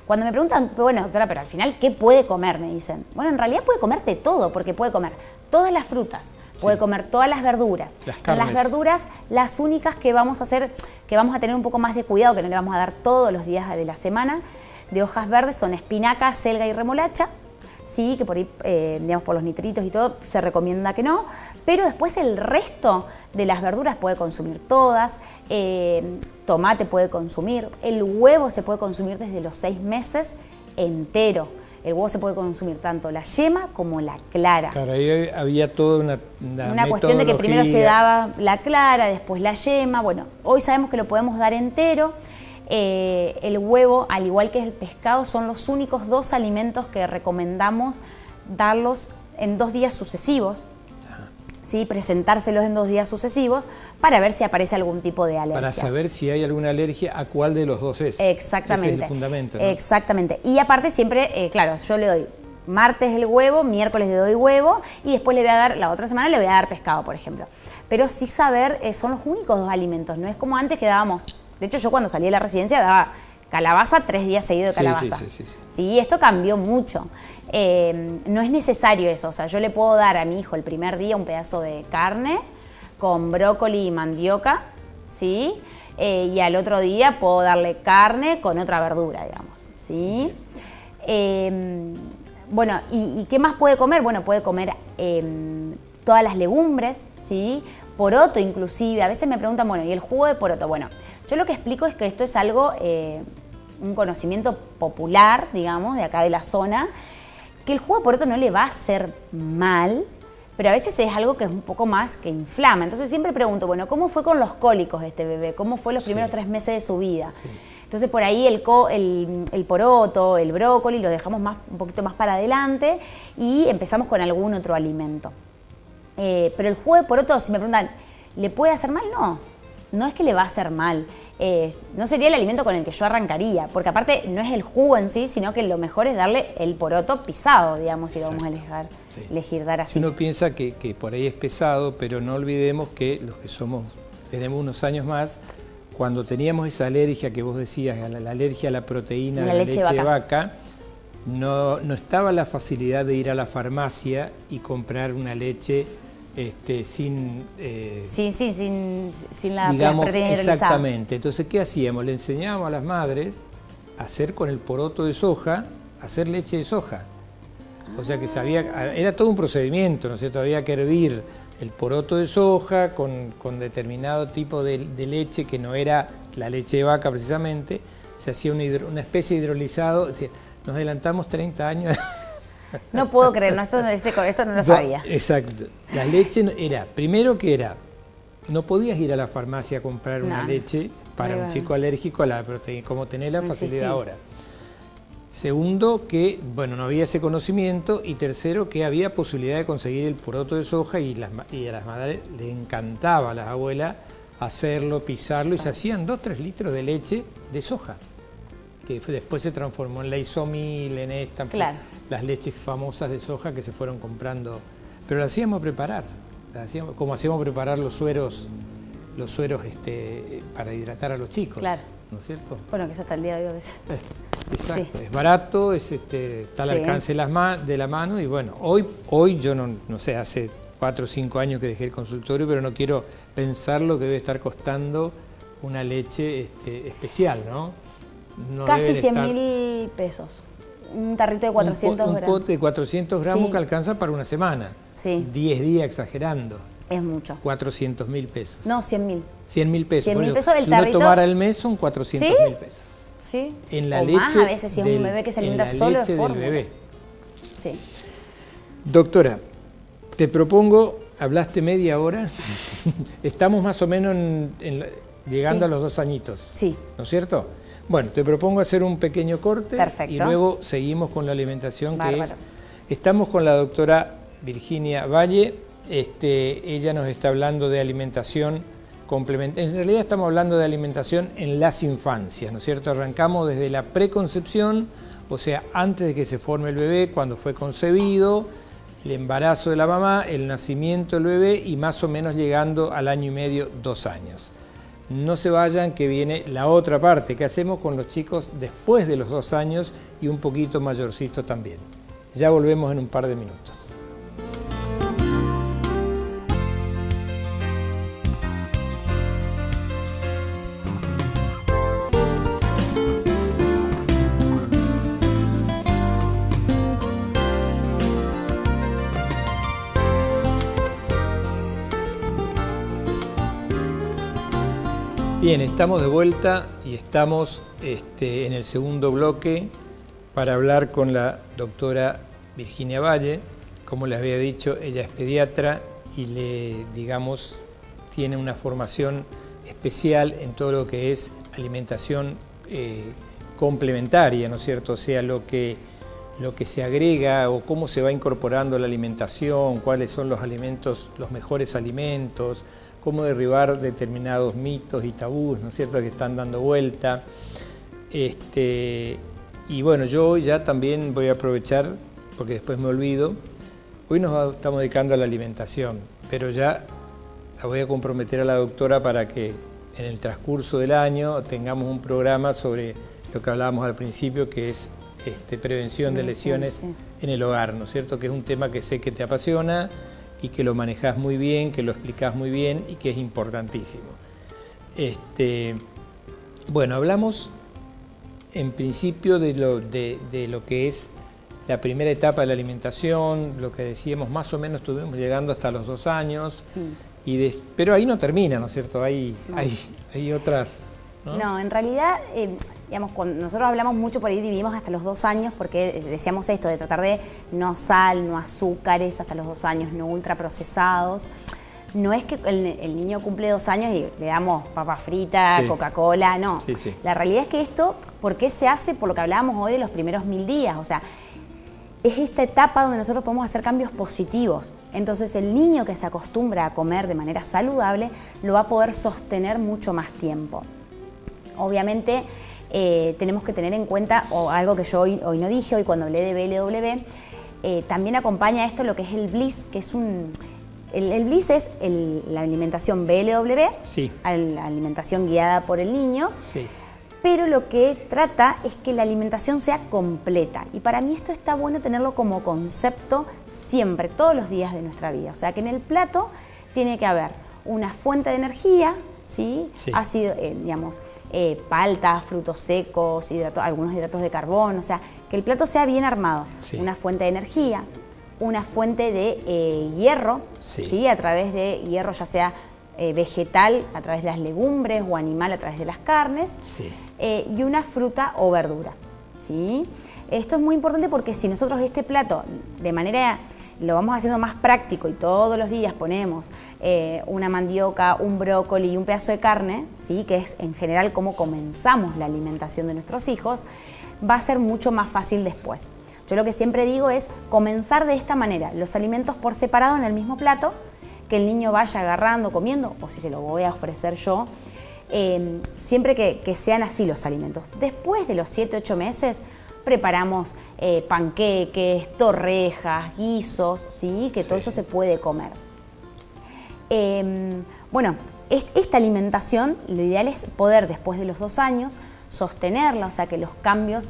Cuando me preguntan, bueno, doctora, pero al final, ¿qué puede comer? Me dicen. Bueno, en realidad puede comer de todo, porque puede comer todas las frutas, puede comer todas las verduras. En las verduras, las únicas que vamos a hacer, que vamos a tener un poco más de cuidado, que no le vamos a dar todos los días de la semana, de hojas verdes, son espinaca, selga y remolacha. Sí, que por ahí, digamos, por los nitritos y todo, se recomienda que no, pero después el resto de las verduras puede consumir todas, tomate puede consumir, el huevo se puede consumir desde los 6 meses entero. El huevo se puede consumir tanto la yema como la clara. Claro, ahí había toda una cuestión de que primero se daba la clara, después la yema. Bueno, hoy sabemos que lo podemos dar entero. El huevo, al igual que el pescado, son los únicos 2 alimentos que recomendamos darlos en 2 días sucesivos. ¿Sí? Presentárselos en 2 días sucesivos para ver si aparece algún tipo de alergia. Para saber si hay alguna alergia, a cuál de los 2 es. Exactamente. Ese es el fundamento, ¿no? Exactamente. Y aparte siempre, claro, yo le doy martes el huevo, miércoles le doy huevo y después le voy a dar, la otra semana le voy a dar pescado, por ejemplo. Pero sí saber, son los únicos 2 alimentos, no es como antes que dábamos. De hecho, yo cuando salí de la residencia daba calabaza 3 días seguidos de calabaza. Sí, esto cambió mucho. No es necesario eso. O sea, yo le puedo dar a mi hijo el primer día un pedazo de carne con brócoli y mandioca, ¿sí? Y al otro día puedo darle carne con otra verdura, digamos, ¿sí? Bueno, ¿y qué más puede comer? Bueno, puede comer todas las legumbres, ¿sí? Poroto inclusive. A veces me preguntan, bueno, ¿y el jugo de poroto? Bueno, yo lo que explico es que esto es algo, un conocimiento popular, digamos, de acá de la zona, que el jugo de poroto no le va a hacer mal, pero a veces es algo que es un poco más que inflama. Entonces siempre pregunto, bueno, ¿cómo fue con los cólicos este bebé? ¿Cómo fue los primeros 3 meses de su vida? Entonces por ahí el poroto, el brócoli, lo dejamos un poquito más para adelante y empezamos con algún otro alimento. Pero el jugo de poroto, si me preguntan, ¿le puede hacer mal? No es que le va a hacer mal. No sería el alimento con el que yo arrancaría, porque aparte no es el jugo en sí, sino que lo mejor es darle el poroto pisado, digamos, si lo vamos a elegir dar así. Si uno piensa que por ahí es pesado, pero no olvidemos que los que tenemos unos años más, cuando teníamos esa alergia que vos decías, la alergia a la proteína de la leche de vaca, no estaba la facilidad de ir a la farmacia y comprar una leche sin la proteína hidrolizada. Exactamente. Entonces, ¿qué hacíamos? Le enseñábamos a las madres a hacer con el poroto de soja, hacer leche de soja. O sea que era todo un procedimiento, ¿no es cierto? Había que hervir el poroto de soja con determinado tipo de leche que no era la leche de vaca precisamente. Se hacía una especie de hidrolizado. Nos adelantamos 30 años. No puedo creer, esto no lo sabía. Exacto. La leche no podías ir a la farmacia a comprar una leche para un chico alérgico a la proteína, como tenés la facilidad ahora. Segundo, que no había ese conocimiento. Y tercero, que había posibilidad de conseguir el poroto de soja y a las madres les encantaba, a las abuelas, hacerlo, pisarlo, y se hacían 2-3 litros de leche de soja, que después se transformó en la isomil, en las leches famosas de soja que se fueron comprando Pero la hacíamos preparar, como hacíamos preparar los sueros para hidratar a los chicos. Claro. ¿No es cierto? Bueno, que eso hasta el día de hoy a veces. Exacto, sí. Es barato, está al alcance de la mano y bueno, hoy yo no sé, hace 4 o 5 años que dejé el consultorio, pero no quiero pensar lo que debe estar costando una leche especial, ¿no? Casi 100.000 pesos. Un tarrito de 400 gramos. Un pote de 400 gramos que alcanza para una semana. Sí. 10 días exagerando. Es mucho. 400.000 pesos. No, 100.000. 100.000 pesos. 100.000 pesos el si tarrito. uno tomara al mes son 400.000 pesos. Sí. En la o leche más a veces si es un bebé que se alimenta solo de fórmula. Bebé. Sí. Doctora, te propongo, hablaste media hora, estamos más o menos llegando a los 2 añitos. Sí. ¿No es cierto? Bueno, te propongo hacer un pequeño corte. Perfecto. Y luego seguimos con la alimentación. Bárbaro. Estamos con la doctora Virginia Valle. Ella nos está hablando de alimentación complementaria. En realidad estamos hablando de alimentación en las infancias, ¿no es cierto? Arrancamos desde la preconcepción, o sea, antes de que se forme el bebé, cuando fue concebido, el embarazo de la mamá, el nacimiento del bebé y más o menos llegando al año y medio, 2 años. No se vayan, que viene la otra parte que hacemos con los chicos después de los 2 años y un poquito mayorcito también. Ya volvemos en un par de minutos. Bien, estamos de vuelta y estamos en el segundo bloque para hablar con la doctora Virginia Valle. Como les había dicho, ella es pediatra y tiene una formación especial en todo lo que es alimentación complementaria, ¿no es cierto? O sea, lo que se agrega o cómo se va incorporando la alimentación, cuáles son los alimentos, los mejores alimentos, cómo derribar determinados mitos y tabús, ¿no es cierto?, que están dando vuelta. Y bueno, yo hoy ya también voy a aprovechar, porque después me olvido, hoy nos estamos dedicando a la alimentación, pero ya la voy a comprometer a la doctora para que en el transcurso del año tengamos un programa sobre lo que hablábamos al principio, que es prevención de lesiones en el hogar, ¿no es cierto?, que es un tema que sé que te apasiona, y que lo manejás muy bien, que lo explicás muy bien y que es importantísimo. Bueno, hablamos en principio de lo que es la primera etapa de la alimentación, lo que decíamos, más o menos estuvimos llegando hasta los 2 años, pero ahí no termina, ¿no es cierto? Hay otras... No, en realidad, digamos, cuando nosotros hablamos mucho por ahí, dividimos hasta los 2 años, porque decíamos esto, de tratar de no sal, no azúcares hasta los 2 años, no ultraprocesados. No es que el niño cumple 2 años y le damos papa frita, Coca-Cola, no. La realidad es que esto, ¿por qué se hace? Por lo que hablábamos hoy de los primeros 1000 días, o sea, es esta etapa donde nosotros podemos hacer cambios positivos. Entonces el niño que se acostumbra a comer de manera saludable lo va a poder sostener mucho más tiempo. Obviamente tenemos que tener en cuenta, o algo que yo hoy no dije, hoy cuando hablé de BLW, también acompaña a esto lo que es el BLIS, que es el BLIS es la alimentación BLW, la alimentación guiada por el niño, pero lo que trata es que la alimentación sea completa. Y para mí esto está bueno tenerlo como concepto siempre, todos los días de nuestra vida. O sea, que en el plato tiene que haber una fuente de energía, ácido, palta, frutos secos, algunos hidratos de carbono, o sea, que el plato sea bien armado. Una fuente de energía, una fuente de hierro, a través de hierro ya sea vegetal, a través de las legumbres, o animal a través de las carnes, y una fruta o verdura. Esto es muy importante porque si nosotros este plato de manera... lo vamos haciendo más práctico y todos los días ponemos una mandioca, un brócoli y un pedazo de carne, que es en general cómo comenzamos la alimentación de nuestros hijos, va a ser mucho más fácil después. Yo lo que siempre digo es comenzar de esta manera, los alimentos por separado en el mismo plato, que el niño vaya agarrando, comiendo, o si se lo voy a ofrecer yo, siempre que sean así los alimentos. Después de los 7-8 meses, preparamos panqueques, torrejas, guisos, ¿sí? Que todo eso se puede comer. Bueno, esta alimentación, lo ideal es poder después de los 2 años sostenerla, o sea que los cambios,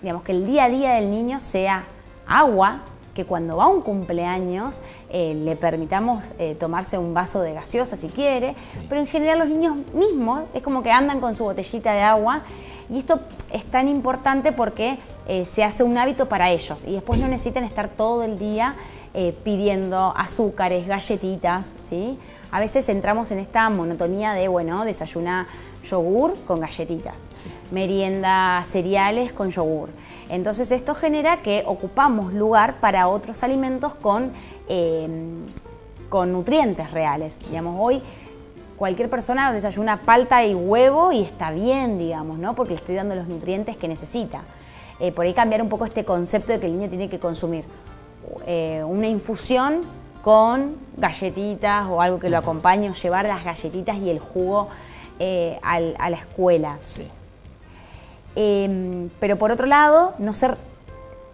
digamos que el día a día del niño sea agua, que cuando va a un cumpleaños le permitamos tomarse un vaso de gaseosa si quiere, pero en general los niños mismos es como que andan con su botellita de agua, y esto es tan importante porque se hace un hábito para ellos y después no necesitan estar todo el día pidiendo azúcares, galletitas, ¿sí? A veces entramos en esta monotonía de, bueno, desayunar yogur con galletitas, merienda cereales con yogur. Entonces esto genera que ocupamos lugar para otros alimentos con nutrientes reales. Digamos, hoy cualquier persona desayuna palta y huevo y está bien, digamos, ¿no? Porque le estoy dando los nutrientes que necesita. Por ahí cambiar un poco este concepto de que el niño tiene que consumir una infusión con galletitas o algo que lo acompañe, o llevar las galletitas y el jugo a la escuela. Sí. Pero por otro lado, no ser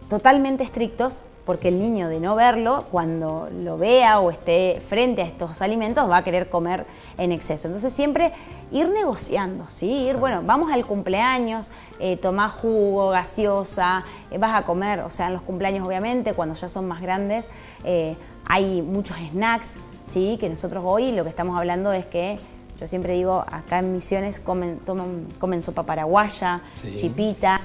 totalmente estrictos, porque el niño, de no verlo, cuando lo vea o esté frente a estos alimentos, va a querer comer en exceso. Entonces siempre ir negociando, ¿sí? Ir, bueno, vamos al cumpleaños, tomá jugo, gaseosa, vas a comer, o sea, en los cumpleaños obviamente, cuando ya son más grandes, hay muchos snacks, ¿sí? Que nosotros hoy lo que estamos hablando es que, yo siempre digo, acá en Misiones comen sopa paraguaya, chipita.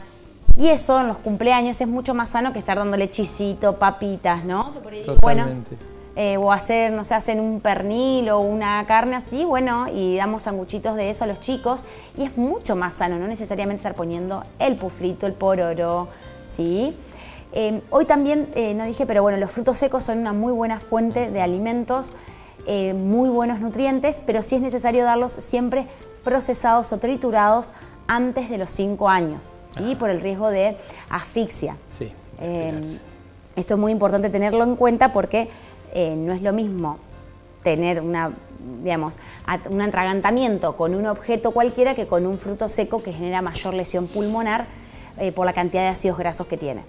Y eso en los cumpleaños es mucho más sano que estar dándole chisito, papitas, ¿no? Que por ahí, totalmente. Bueno, o hacer, no sé, hacen un pernil o una carne así, bueno, y damos sanguchitos de eso a los chicos. Y es mucho más sano, no necesariamente estar poniendo el pufrito, el pororó, ¿sí? Hoy también, no dije, pero bueno, los frutos secos son una muy buena fuente de alimentos, muy buenos nutrientes, pero sí es necesario darlos siempre procesados o triturados antes de los 5 años. ¿Sí? Por el riesgo de asfixia. Sí, esto es muy importante tenerlo en cuenta porque no es lo mismo tener un atragantamiento con un objeto cualquiera que con un fruto seco que genera mayor lesión pulmonar por la cantidad de ácidos grasos que tiene.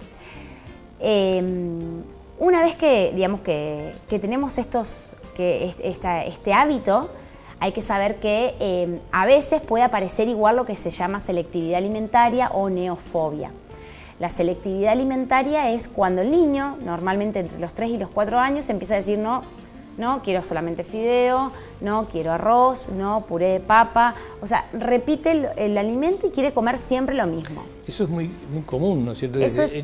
Una vez que, digamos, que tenemos este hábito, hay que saber que a veces puede aparecer igual lo que se llama selectividad alimentaria o neofobia. La selectividad alimentaria es cuando el niño, normalmente entre los 3 y los 4 años, empieza a decir no, quiero solamente fideo, no quiero arroz, no puré de papa. O sea, repite el alimento y quiere comer siempre lo mismo. Eso es muy común, ¿no es cierto?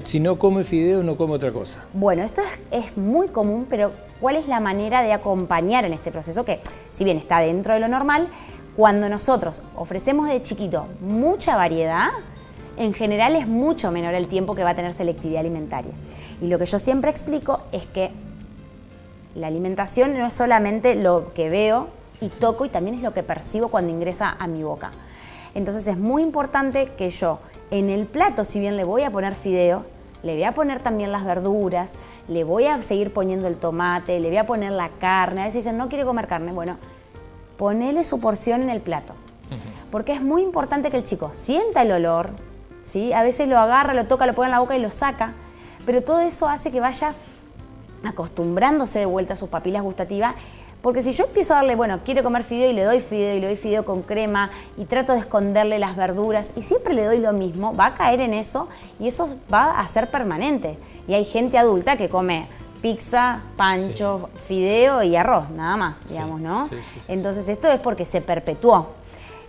Si no come fideo, no come otra cosa. Bueno, esto es muy común, pero ¿cuál es la manera de acompañar en este proceso? Que, si bien está dentro de lo normal, cuando nosotros ofrecemos de chiquito mucha variedad, en general es mucho menor el tiempo que va a tener selectividad alimentaria. Y lo que yo siempre explico es que la alimentación no es solamente lo que veo y toco, y también es lo que percibo cuando ingresa a mi boca. Entonces es muy importante que yo en el plato, si bien le voy a poner fideo, le voy a poner también las verduras, le voy a seguir poniendo el tomate, le voy a poner la carne. A veces dicen, no quiere comer carne. Bueno, ponele su porción en el plato. Porque es muy importante que el chico sienta el olor, ¿sí? A veces lo agarra, lo toca, lo pone en la boca y lo saca, pero todo eso hace que vaya acostumbrándose de vuelta a sus papilas gustativas. Porque si yo empiezo a darle, bueno, quiere comer fideo y le doy fideo con crema y trato de esconderle las verduras y siempre le doy lo mismo, va a caer en eso y eso va a ser permanente. Y hay gente adulta que come pizza, pancho, fideo y arroz, nada más, digamos, ¿no? Entonces esto es porque se perpetuó.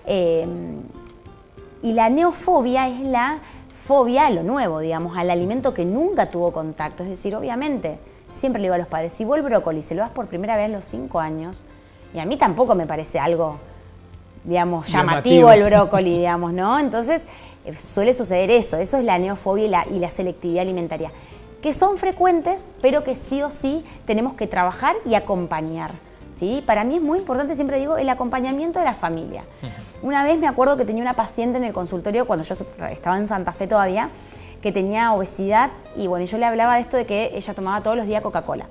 Y la neofobia es la fobia a lo nuevo, digamos, al alimento que nunca tuvo contacto. Es decir, obviamente, siempre le digo a los padres, si vos el brócoli se lo das por primera vez a los 5 años, y a mí tampoco me parece algo, digamos, llamativo el brócoli, digamos, ¿no? Entonces, suele suceder eso es la neofobia y la selectividad alimentaria, que son frecuentes, pero que sí o sí tenemos que trabajar y acompañar, ¿sí? Para mí es muy importante, siempre digo, el acompañamiento de la familia. Una vez me acuerdo que tenía una paciente en el consultorio, cuando yo estaba en Santa Fe todavía, que tenía obesidad, y bueno, yo le hablaba de esto de que ella tomaba todos los días Coca-Cola.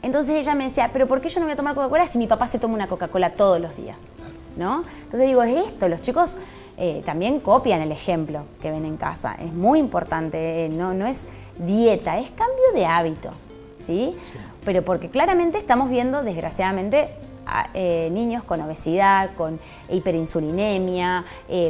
Entonces ella me decía, pero ¿por qué yo no voy a tomar Coca-Cola si mi papá se toma una Coca-Cola todos los días? ¿No? Entonces digo, es esto, los chicos también copian el ejemplo que ven en casa. Es muy importante, no es dieta, es cambio de hábito, ¿sí? Sí. Pero porque claramente estamos viendo, desgraciadamente, niños con obesidad, con hiperinsulinemia,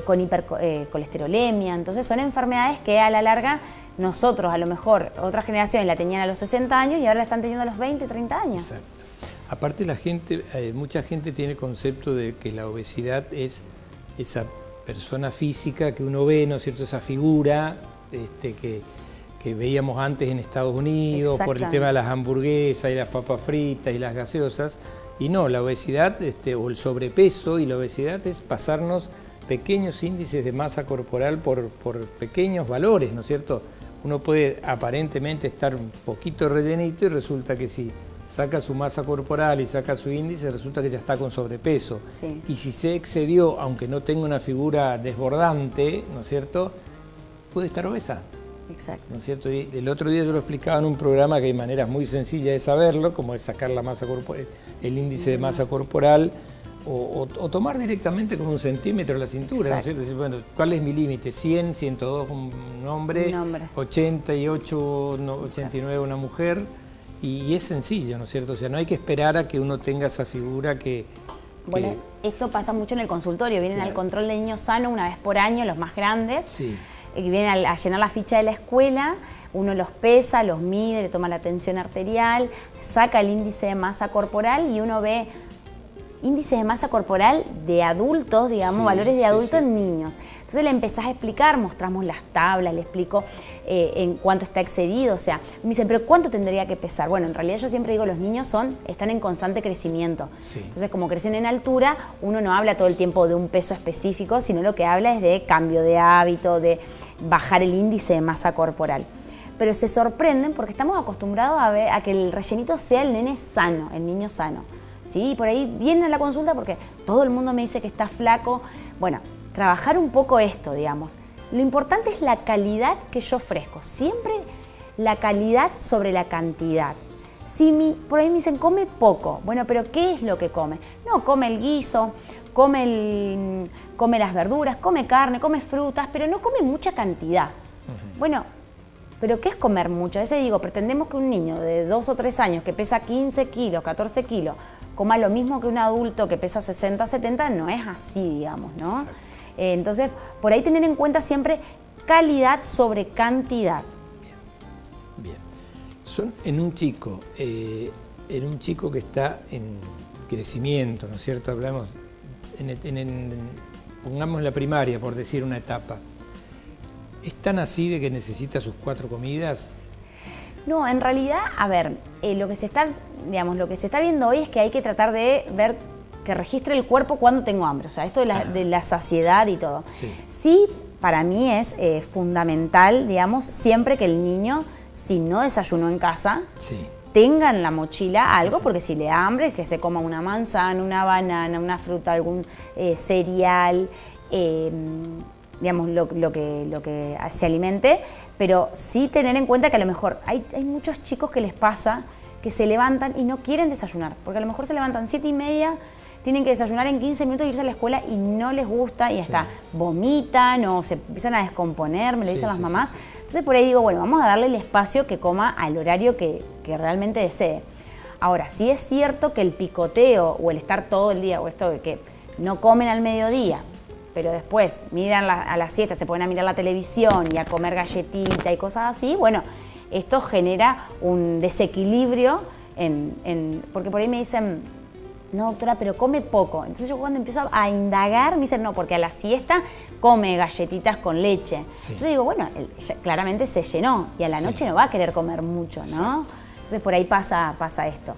con hipercolesterolemia. Entonces son enfermedades que a la larga nosotros, a lo mejor, otras generaciones la tenían a los 60 años y ahora la están teniendo a los 20, 30 años. Exacto. Aparte la gente, mucha gente tiene el concepto de que la obesidad es esa persona física que uno ve, ¿no es cierto?, esa figura que veíamos antes en Estados Unidos por el tema de las hamburguesas y las papas fritas y las gaseosas. Y no, la obesidad o el sobrepeso y la obesidad es pasarnos pequeños índices de masa corporal por pequeños valores, ¿no es cierto? Uno puede aparentemente estar un poquito rellenito y resulta que si saca su masa corporal y saca su índice, resulta que ya está con sobrepeso. Sí. Y si se excedió, aunque no tenga una figura desbordante, ¿no es cierto?, puede estar obesa. Exacto. ¿No es cierto? Y el otro día yo lo explicaba en un programa que hay maneras muy sencillas de saberlo, como es sacar la masa corporal, el índice de masa corporal, o tomar directamente con 1 centímetro la cintura, ¿no es cierto? Decir, bueno, ¿cuál es mi límite? 100, 102 un hombre, 88, 89 una mujer, y es sencillo, ¿no es cierto? O sea, no hay que esperar a que uno tenga esa figura que... Bueno, esto pasa mucho en el consultorio, vienen al control de niño sano una vez por año, los más grandes. Sí. Que vienen a llenar la ficha de la escuela, uno los pesa, los mide, le toma la tensión arterial, saca el índice de masa corporal y uno ve índice de masa corporal de adultos, digamos, valores de adultos en niños. Entonces le empezás a explicar, mostramos las tablas, le explico en cuánto está excedido, o sea, me dicen, pero ¿cuánto tendría que pesar? Bueno, en realidad yo siempre digo, los niños están en constante crecimiento. Sí. Entonces, como crecen en altura, uno no habla todo el tiempo de un peso específico, sino lo que habla es de cambio de hábito, de bajar el índice de masa corporal. Pero se sorprenden porque estamos acostumbrados a que el rellenito sea el nene sano, el niño sano. ¿Sí? Por ahí vienen a la consulta porque todo el mundo me dice que está flaco. Bueno, trabajar un poco esto, digamos. Lo importante es la calidad que yo ofrezco. Siempre la calidad sobre la cantidad. Por ahí me dicen, come poco. Bueno, pero ¿qué es lo que come? No, come el guiso, come las verduras, come carne, come frutas, pero no come mucha cantidad. Bueno, ¿pero qué es comer mucho? A veces digo, pretendemos que un niño de 2 o 3 años que pesa 15 kilos, 14 kilos, coma lo mismo que un adulto que pesa 60, 70, no es así, digamos, ¿no? Entonces, por ahí tener en cuenta siempre calidad sobre cantidad. Bien. Son en un chico que está en crecimiento, ¿no es cierto? Hablamos, pongamos la primaria, por decir una etapa. ¿Es tan así de que necesita sus 4 comidas? No, en realidad, a ver, lo que se está viendo hoy es que hay que tratar de ver que registre el cuerpo cuando tengo hambre, o sea, esto de la saciedad y todo. Sí, para mí es fundamental, digamos, siempre que el niño, si no desayunó en casa, tenga en la mochila algo, porque si le da hambre, que se coma una manzana, una banana, una fruta, algún cereal, digamos, lo que se alimente, pero sí tener en cuenta que a lo mejor hay muchos chicos que les pasa que se levantan y no quieren desayunar, porque a lo mejor se levantan 7:30, tienen que desayunar en 15 minutos y irse a la escuela y no les gusta y hasta vomitan o se empiezan a descomponer, me lo dicen las mamás. Entonces por ahí digo, bueno, vamos a darle el espacio que coma al horario que realmente desee. Ahora, sí es cierto que el picoteo o el estar todo el día, o esto de que no comen al mediodía, pero después miran a la siesta, se ponen a mirar la televisión y a comer galletita y cosas así, bueno, esto genera un desequilibrio porque por ahí me dicen, no doctora, pero come poco. Entonces yo cuando empiezo a indagar, me dicen, no, porque a la siesta come galletitas con leche. Entonces digo, bueno, claramente se llenó y a la noche no va a querer comer mucho, ¿no? Exacto. Entonces por ahí pasa esto.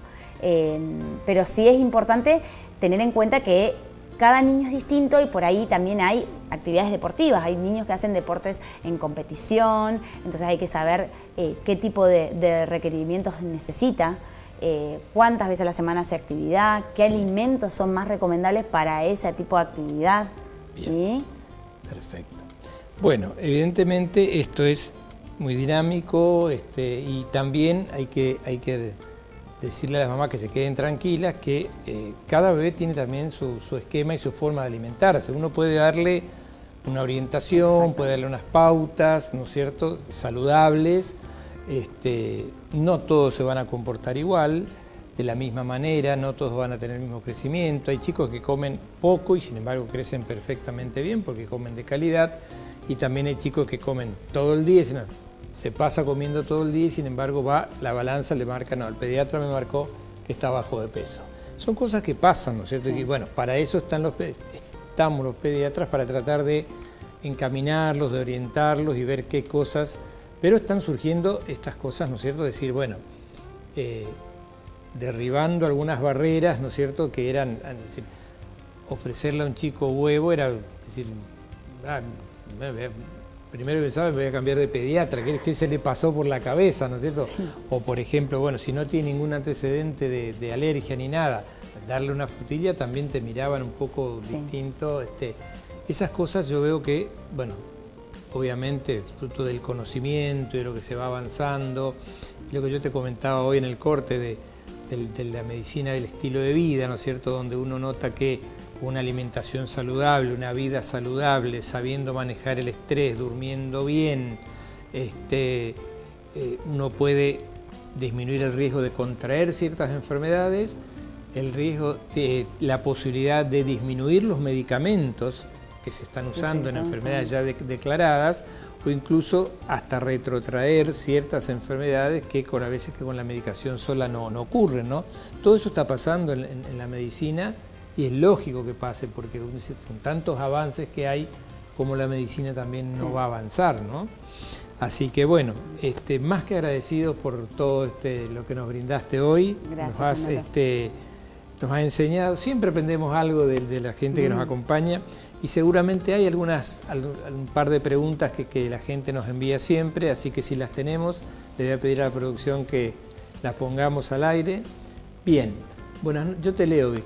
Pero sí es importante tener en cuenta que cada niño es distinto y por ahí también hay actividades deportivas. Hay niños que hacen deportes en competición, entonces hay que saber qué tipo de requerimientos necesita, cuántas veces a la semana hace actividad, qué alimentos son más recomendables para ese tipo de actividad. ¿Sí? Perfecto. Bueno, evidentemente esto es muy dinámico y también hay que decirle a las mamás que se queden tranquilas que cada bebé tiene también su esquema y su forma de alimentarse. Uno puede darle una orientación, puede darle unas pautas, ¿no es cierto?, saludables. No todos se van a comportar igual, de la misma manera, no todos van a tener el mismo crecimiento. Hay chicos que comen poco y sin embargo crecen perfectamente bien porque comen de calidad, y también hay chicos que comen todo el día, se pasa comiendo todo el día y sin embargo la balanza le marca, no, el pediatra me marcó que está bajo de peso. Son cosas que pasan, ¿no es cierto? Sí. Y bueno, para eso estamos los pediatras, para tratar de encaminarlos, de orientarlos y ver qué cosas, pero están surgiendo estas cosas, ¿no es cierto? Decir, bueno, derribando algunas barreras, ¿no es cierto?, que eran, es decir, ofrecerle a un chico huevo era decir, primero pensaba me voy a cambiar de pediatra, ¿qué se le pasó por la cabeza, ¿no es cierto? Sí. O por ejemplo, bueno, si no tiene ningún antecedente de alergia ni nada, darle una frutilla también te miraban un poco distinto. Esas cosas yo veo que, bueno, obviamente fruto del conocimiento y de lo que se va avanzando, lo que yo te comentaba hoy en el corte de la medicina del estilo de vida, ¿no es cierto?, donde uno nota que una alimentación saludable, una vida saludable, sabiendo manejar el estrés, durmiendo bien, uno puede disminuir el riesgo de contraer ciertas enfermedades, el riesgo de la posibilidad de disminuir los medicamentos que se están usando en enfermedades ya declaradas, o incluso hasta retrotraer ciertas enfermedades que a veces que con la medicación sola no ocurren, ¿no? Todo eso está pasando en la medicina y es lógico que pase porque con tantos avances que hay, como la medicina también no va a avanzar, ¿no? Así que bueno, más que agradecidos por todo lo que nos brindaste hoy. Gracias, nos has enseñado, siempre aprendemos algo de la gente que nos acompaña. Y seguramente hay un par de preguntas que la gente nos envía siempre, así que si las tenemos, le voy a pedir a la producción que las pongamos al aire. Bien, yo te leo, Vic.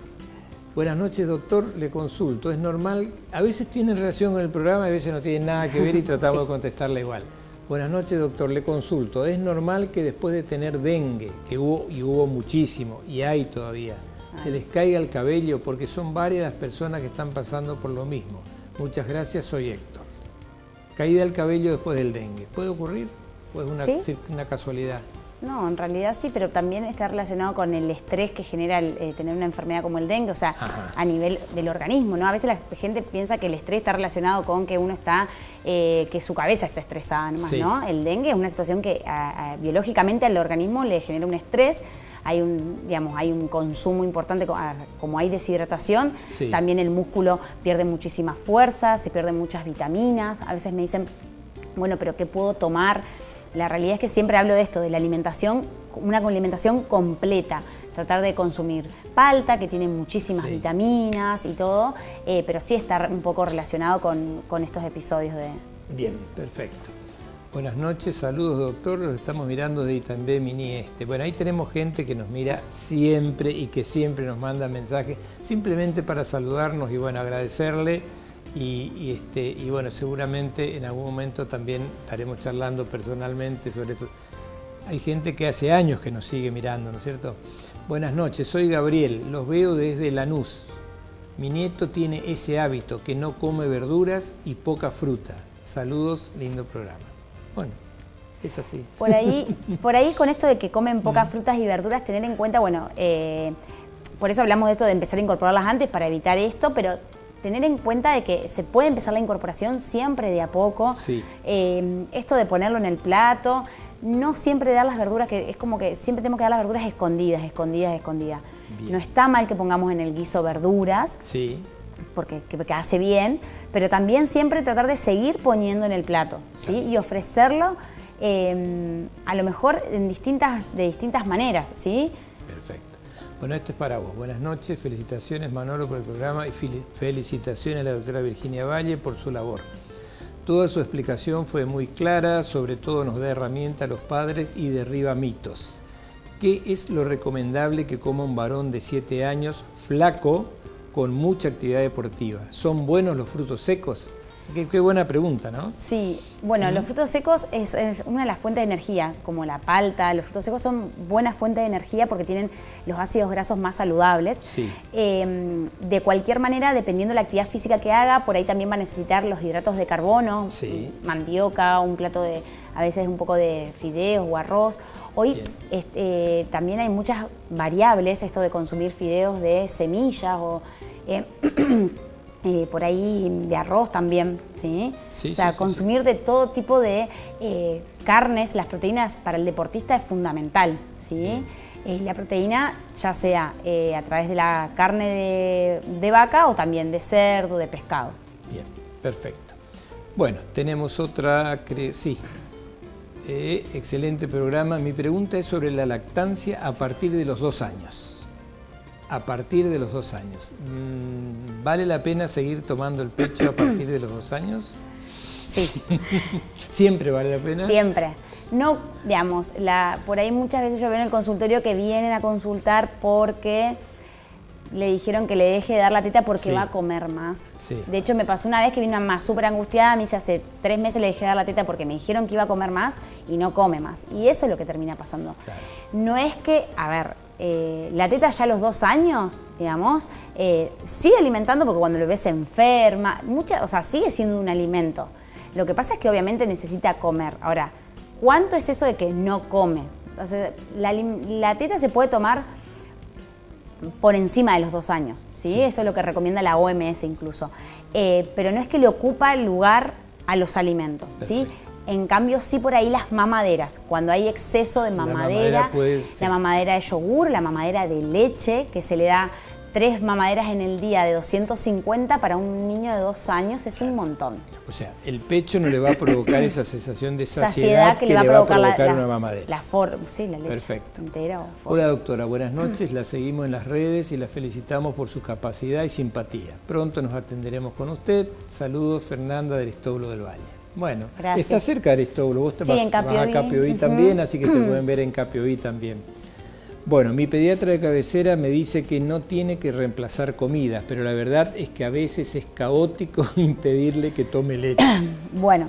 Buenas noches, doctor, le consulto. Es normal, a veces tiene relación con el programa, a veces no tiene nada que ver y tratamos de contestarla igual. Buenas noches, doctor, le consulto. Es normal que después de tener dengue, que hubo muchísimo y hay todavía, se les caiga el cabello, porque son varias las personas que están pasando por lo mismo. Muchas gracias, soy Héctor. Caída del cabello después del dengue. ¿Puede ocurrir? ¿O es una casualidad? No, en realidad sí, pero también está relacionado con el estrés que genera tener una enfermedad como el dengue, o sea, a nivel del organismo, ¿no? A veces la gente piensa que el estrés está relacionado con que uno que su cabeza está estresada nomás, ¿no? El dengue es una situación que biológicamente al organismo le genera un estrés. Hay un consumo importante, como hay deshidratación, también el músculo pierde muchísima fuerza, se pierden muchas vitaminas. A veces me dicen, bueno, pero ¿qué puedo tomar? La realidad es que siempre hablo de esto, de la alimentación, una alimentación completa. Tratar de consumir palta, que tiene muchísimas vitaminas y todo, pero sí está un poco relacionado con estos episodios de... Bien, perfecto. Buenas noches, saludos doctor, los estamos mirando de Itambé Mini Bueno, ahí tenemos gente que nos mira siempre y que siempre nos manda mensajes, simplemente para saludarnos y bueno, agradecerle y bueno, seguramente en algún momento también estaremos charlando personalmente sobre esto. Hay gente que hace años que nos sigue mirando, ¿no es cierto? Buenas noches, soy Gabriel, los veo desde Lanús. Mi nieto tiene ese hábito, que no come verduras y poca fruta. Saludos, lindo programa. Bueno, es así. Por ahí con esto de que comen pocas frutas y verduras, tener en cuenta, bueno, por eso hablamos de esto de empezar a incorporarlas antes para evitar esto, pero tener en cuenta de que se puede empezar la incorporación siempre de a poco. Esto de ponerlo en el plato, no siempre dar las verduras, que es como que siempre tenemos que dar las verduras escondidas. Bien. No está mal que pongamos en el guiso verduras. Porque hace bien, pero también siempre tratar de seguir poniendo en el plato, y ofrecerlo a lo mejor de distintas maneras, ¿sí? Perfecto. Bueno, esto es para vos. Buenas noches, felicitaciones Manolo por el programa y felicitaciones a la doctora Virginia Valle por su labor. Toda su explicación fue muy clara, sobre todo nos da herramienta a los padres y derriba mitos. ¿Qué es lo recomendable que coma un varón de 7 años flaco con mucha actividad deportiva? ¿Son buenos los frutos secos? Qué buena pregunta, ¿no? Sí, bueno, los frutos secos es una de las fuentes de energía, como la palta. Los frutos secos son buenas fuentes de energía porque tienen los ácidos grasos más saludables. Sí. De cualquier manera, dependiendo de la actividad física que haga, por ahí también va a necesitar los hidratos de carbono, sí, mandioca, un plato de, a veces un poco de fideos o arroz. Hoy también hay muchas variables, esto de consumir fideos de semillas o por ahí de arroz también, ¿sí? Sí, o sea, sí, consumir de todo tipo de carnes, las proteínas para el deportista es fundamental, ¿sí? La proteína ya sea a través de la carne de vaca o también de cerdo, de pescado. Bien, perfecto. Bueno, tenemos otra, sí. Excelente programa. Mi pregunta es sobre la lactancia a partir de los 2 años. A partir de los 2 años. ¿Vale la pena seguir tomando el pecho a partir de los 2 años? Sí. ¿Siempre vale la pena? Siempre. No, digamos, por ahí muchas veces yo veo en el consultorio que vienen a consultar porque le dijeron que le deje de dar la teta porque va a comer más. Sí. De hecho, me pasó una vez que vino una mamá súper angustiada, me dice hace 3 meses le dejé de dar la teta porque me dijeron que iba a comer más y no come más. Y eso es lo que termina pasando. Claro. No es que, a ver, la teta ya a los 2 años, digamos, sigue alimentando porque cuando lo ves se enferma, o sea, sigue siendo un alimento. Lo que pasa es que obviamente necesita comer. Ahora, ¿cuánto es eso de que no come? O sea, la teta se puede tomar por encima de los 2 años, ¿sí? Sí. Eso es lo que recomienda la OMS incluso. Pero no es que le ocupa lugar a los alimentos, ¿sí? En cambio, sí por ahí las mamaderas, cuando hay exceso de mamadera, la mamadera de yogur, la mamadera de leche, que se le da 3 mamaderas en el día de 250 para un niño de 2 años es un montón. O sea, el pecho no le va a provocar esa sensación de saciedad que le va a provocar una mamadera. Sí, la leche. Perfecto. Entera. Hola doctora, buenas noches, la seguimos en las redes y la felicitamos por su capacidad y simpatía. Pronto nos atenderemos con usted. Saludos, Fernanda de Aristóbulo del Valle. Bueno, gracias. Está cerca de Aristóbulo, vos vas a Capioí también, así que te pueden ver en Capioí también. Bueno, mi pediatra de cabecera me dice que no tiene que reemplazar comidas, pero la verdad es que a veces es caótico impedirle que tome leche. Bueno,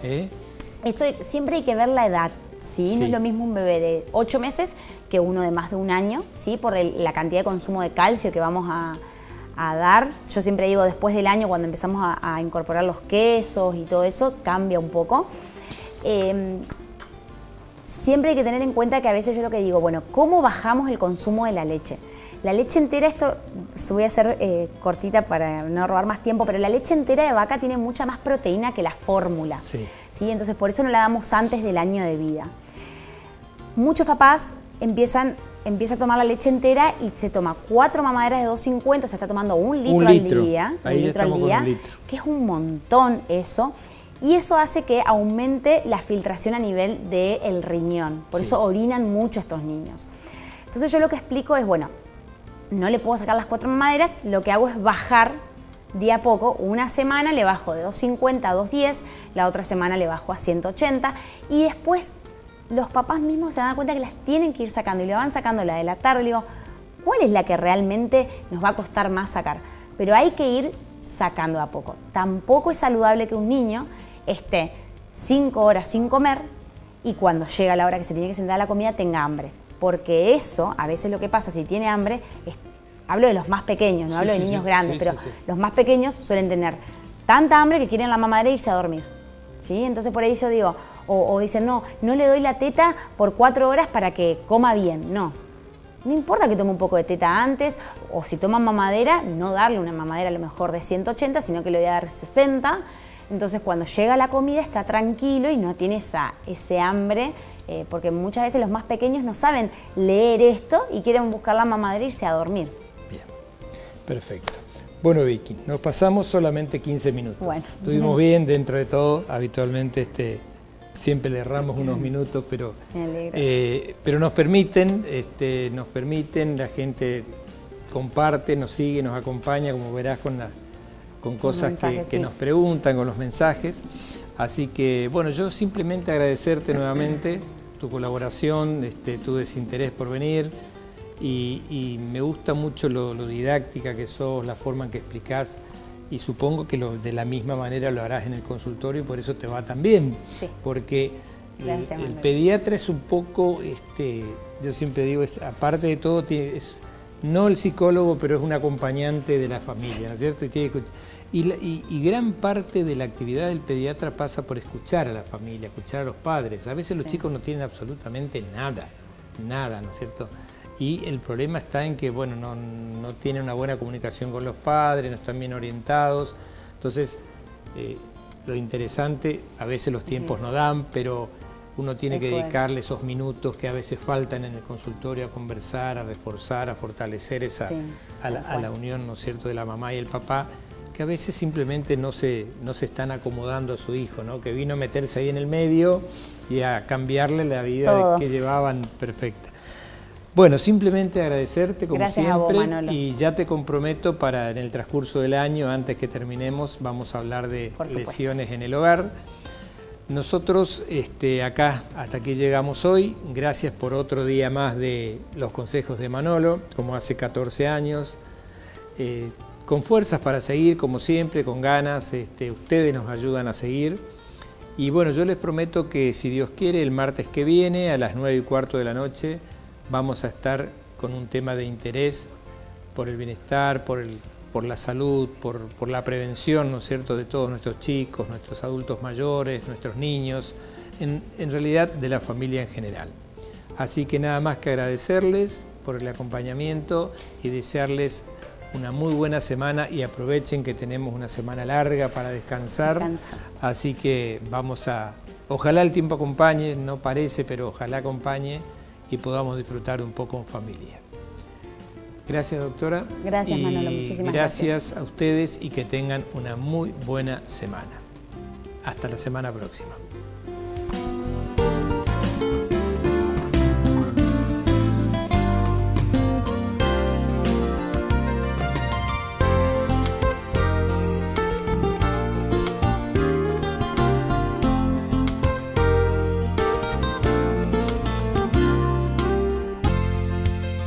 siempre hay que ver la edad, ¿sí? No es lo mismo un bebé de 8 meses que uno de más de 1 año, ¿sí? Por la cantidad de consumo de calcio que vamos a dar. Yo siempre digo, después del año, cuando empezamos a incorporar los quesos y todo eso, cambia un poco. Siempre hay que tener en cuenta que a veces yo lo que digo, bueno, ¿cómo bajamos el consumo de la leche? La leche entera, esto voy a hacer cortita para no robar más tiempo, pero la leche entera de vaca tiene mucha más proteína que la fórmula. Sí. ¿Sí? Entonces por eso no la damos antes del año de vida. Muchos papás empieza a tomar la leche entera y se toma 4 mamaderas de 250, o sea, está tomando 1 litro al día. Ahí 1 litro al día, que es un montón eso. Y eso hace que aumente la filtración a nivel del riñón. Por eso orinan mucho estos niños. Entonces yo lo que explico es, bueno, no le puedo sacar las 4 mamaderas, lo que hago es bajar día a poco. Una semana le bajo de 250 a 210, la otra semana le bajo a 180 y después los papás mismos se dan cuenta que las tienen que ir sacando y le van sacando la de la tarde. Le digo, ¿cuál es la que realmente nos va a costar más sacar? Pero hay que ir sacando a poco. Tampoco es saludable que un niño esté 5 horas sin comer y cuando llega la hora que se tiene que sentar a la comida tenga hambre. Porque eso, a veces lo que pasa si tiene hambre, hablo de los más pequeños, no hablo de niños grandes, pero los más pequeños suelen tener tanta hambre que quieren la mamadera e irse a dormir. ¿Sí? Entonces por ahí yo digo, o dicen, no le doy la teta por 4 horas para que coma bien. No importa que tome un poco de teta antes, o si toma mamadera, no darle una mamadera a lo mejor de 180, sino que le voy a dar 60. Entonces cuando llega la comida está tranquilo y no tiene ese hambre, porque muchas veces los más pequeños no saben leer esto y quieren buscar la mamadera e irse a dormir. Bien, perfecto. Bueno, Vicky, nos pasamos solamente 15 minutos. Bueno. Estuvimos bien dentro de todo, habitualmente siempre le erramos unos minutos, pero nos permiten, la gente comparte, nos sigue, nos acompaña, como verás con cosas que nos preguntan, con los mensajes. Así que, bueno, yo simplemente agradecerte nuevamente tu colaboración, tu desinterés por venir y me gusta mucho lo didáctica que sos, la forma en que explicás y supongo que de la misma manera lo harás en el consultorio y por eso te va tan bien. Sí. Porque Gracias, el Manuel. pediatra es un poco, yo siempre digo, aparte de todo, es no el psicólogo, pero es un acompañante de la familia, ¿no es cierto? Y gran parte de la actividad del pediatra pasa por escuchar a la familia, escuchar a los padres. A veces los chicos no tienen absolutamente nada, ¿no es cierto? Y el problema está en que, bueno, no tienen una buena comunicación con los padres, no están bien orientados. Entonces, lo interesante, a veces los tiempos no dan, pero uno tiene que dedicarle esos minutos que a veces faltan en el consultorio a conversar, a reforzar, a fortalecer a la unión, ¿no es cierto?, de la mamá y el papá, que a veces simplemente no se están acomodando a su hijo, ¿no?, que vino a meterse ahí en el medio y a cambiarle la vida que llevaban perfecta. Bueno, simplemente agradecerte como siempre, a vos, Manolo. Y ya te comprometo para en el transcurso del año, antes que terminemos, vamos a hablar de lesiones en el hogar. Nosotros acá, hasta aquí llegamos hoy. Gracias por otro día más de los consejos de Manolo, como hace 14 años. Con fuerzas para seguir, como siempre, con ganas. Ustedes nos ayudan a seguir. Y bueno, yo les prometo que si Dios quiere, el martes que viene, a las 9:15 de la noche, vamos a estar con un tema de interés por el bienestar, por la salud, por la prevención, ¿no es cierto?, de todos nuestros chicos, nuestros adultos mayores, nuestros niños, en realidad de la familia en general. Así que nada más que agradecerles por el acompañamiento y desearles una muy buena semana y aprovechen que tenemos una semana larga para descansar. Así que ojalá el tiempo acompañe, no parece, pero ojalá acompañe y podamos disfrutar un poco en familia. Gracias, doctora. Gracias, Manolo. Muchísimas gracias. Gracias a ustedes y que tengan una muy buena semana. Hasta la semana próxima.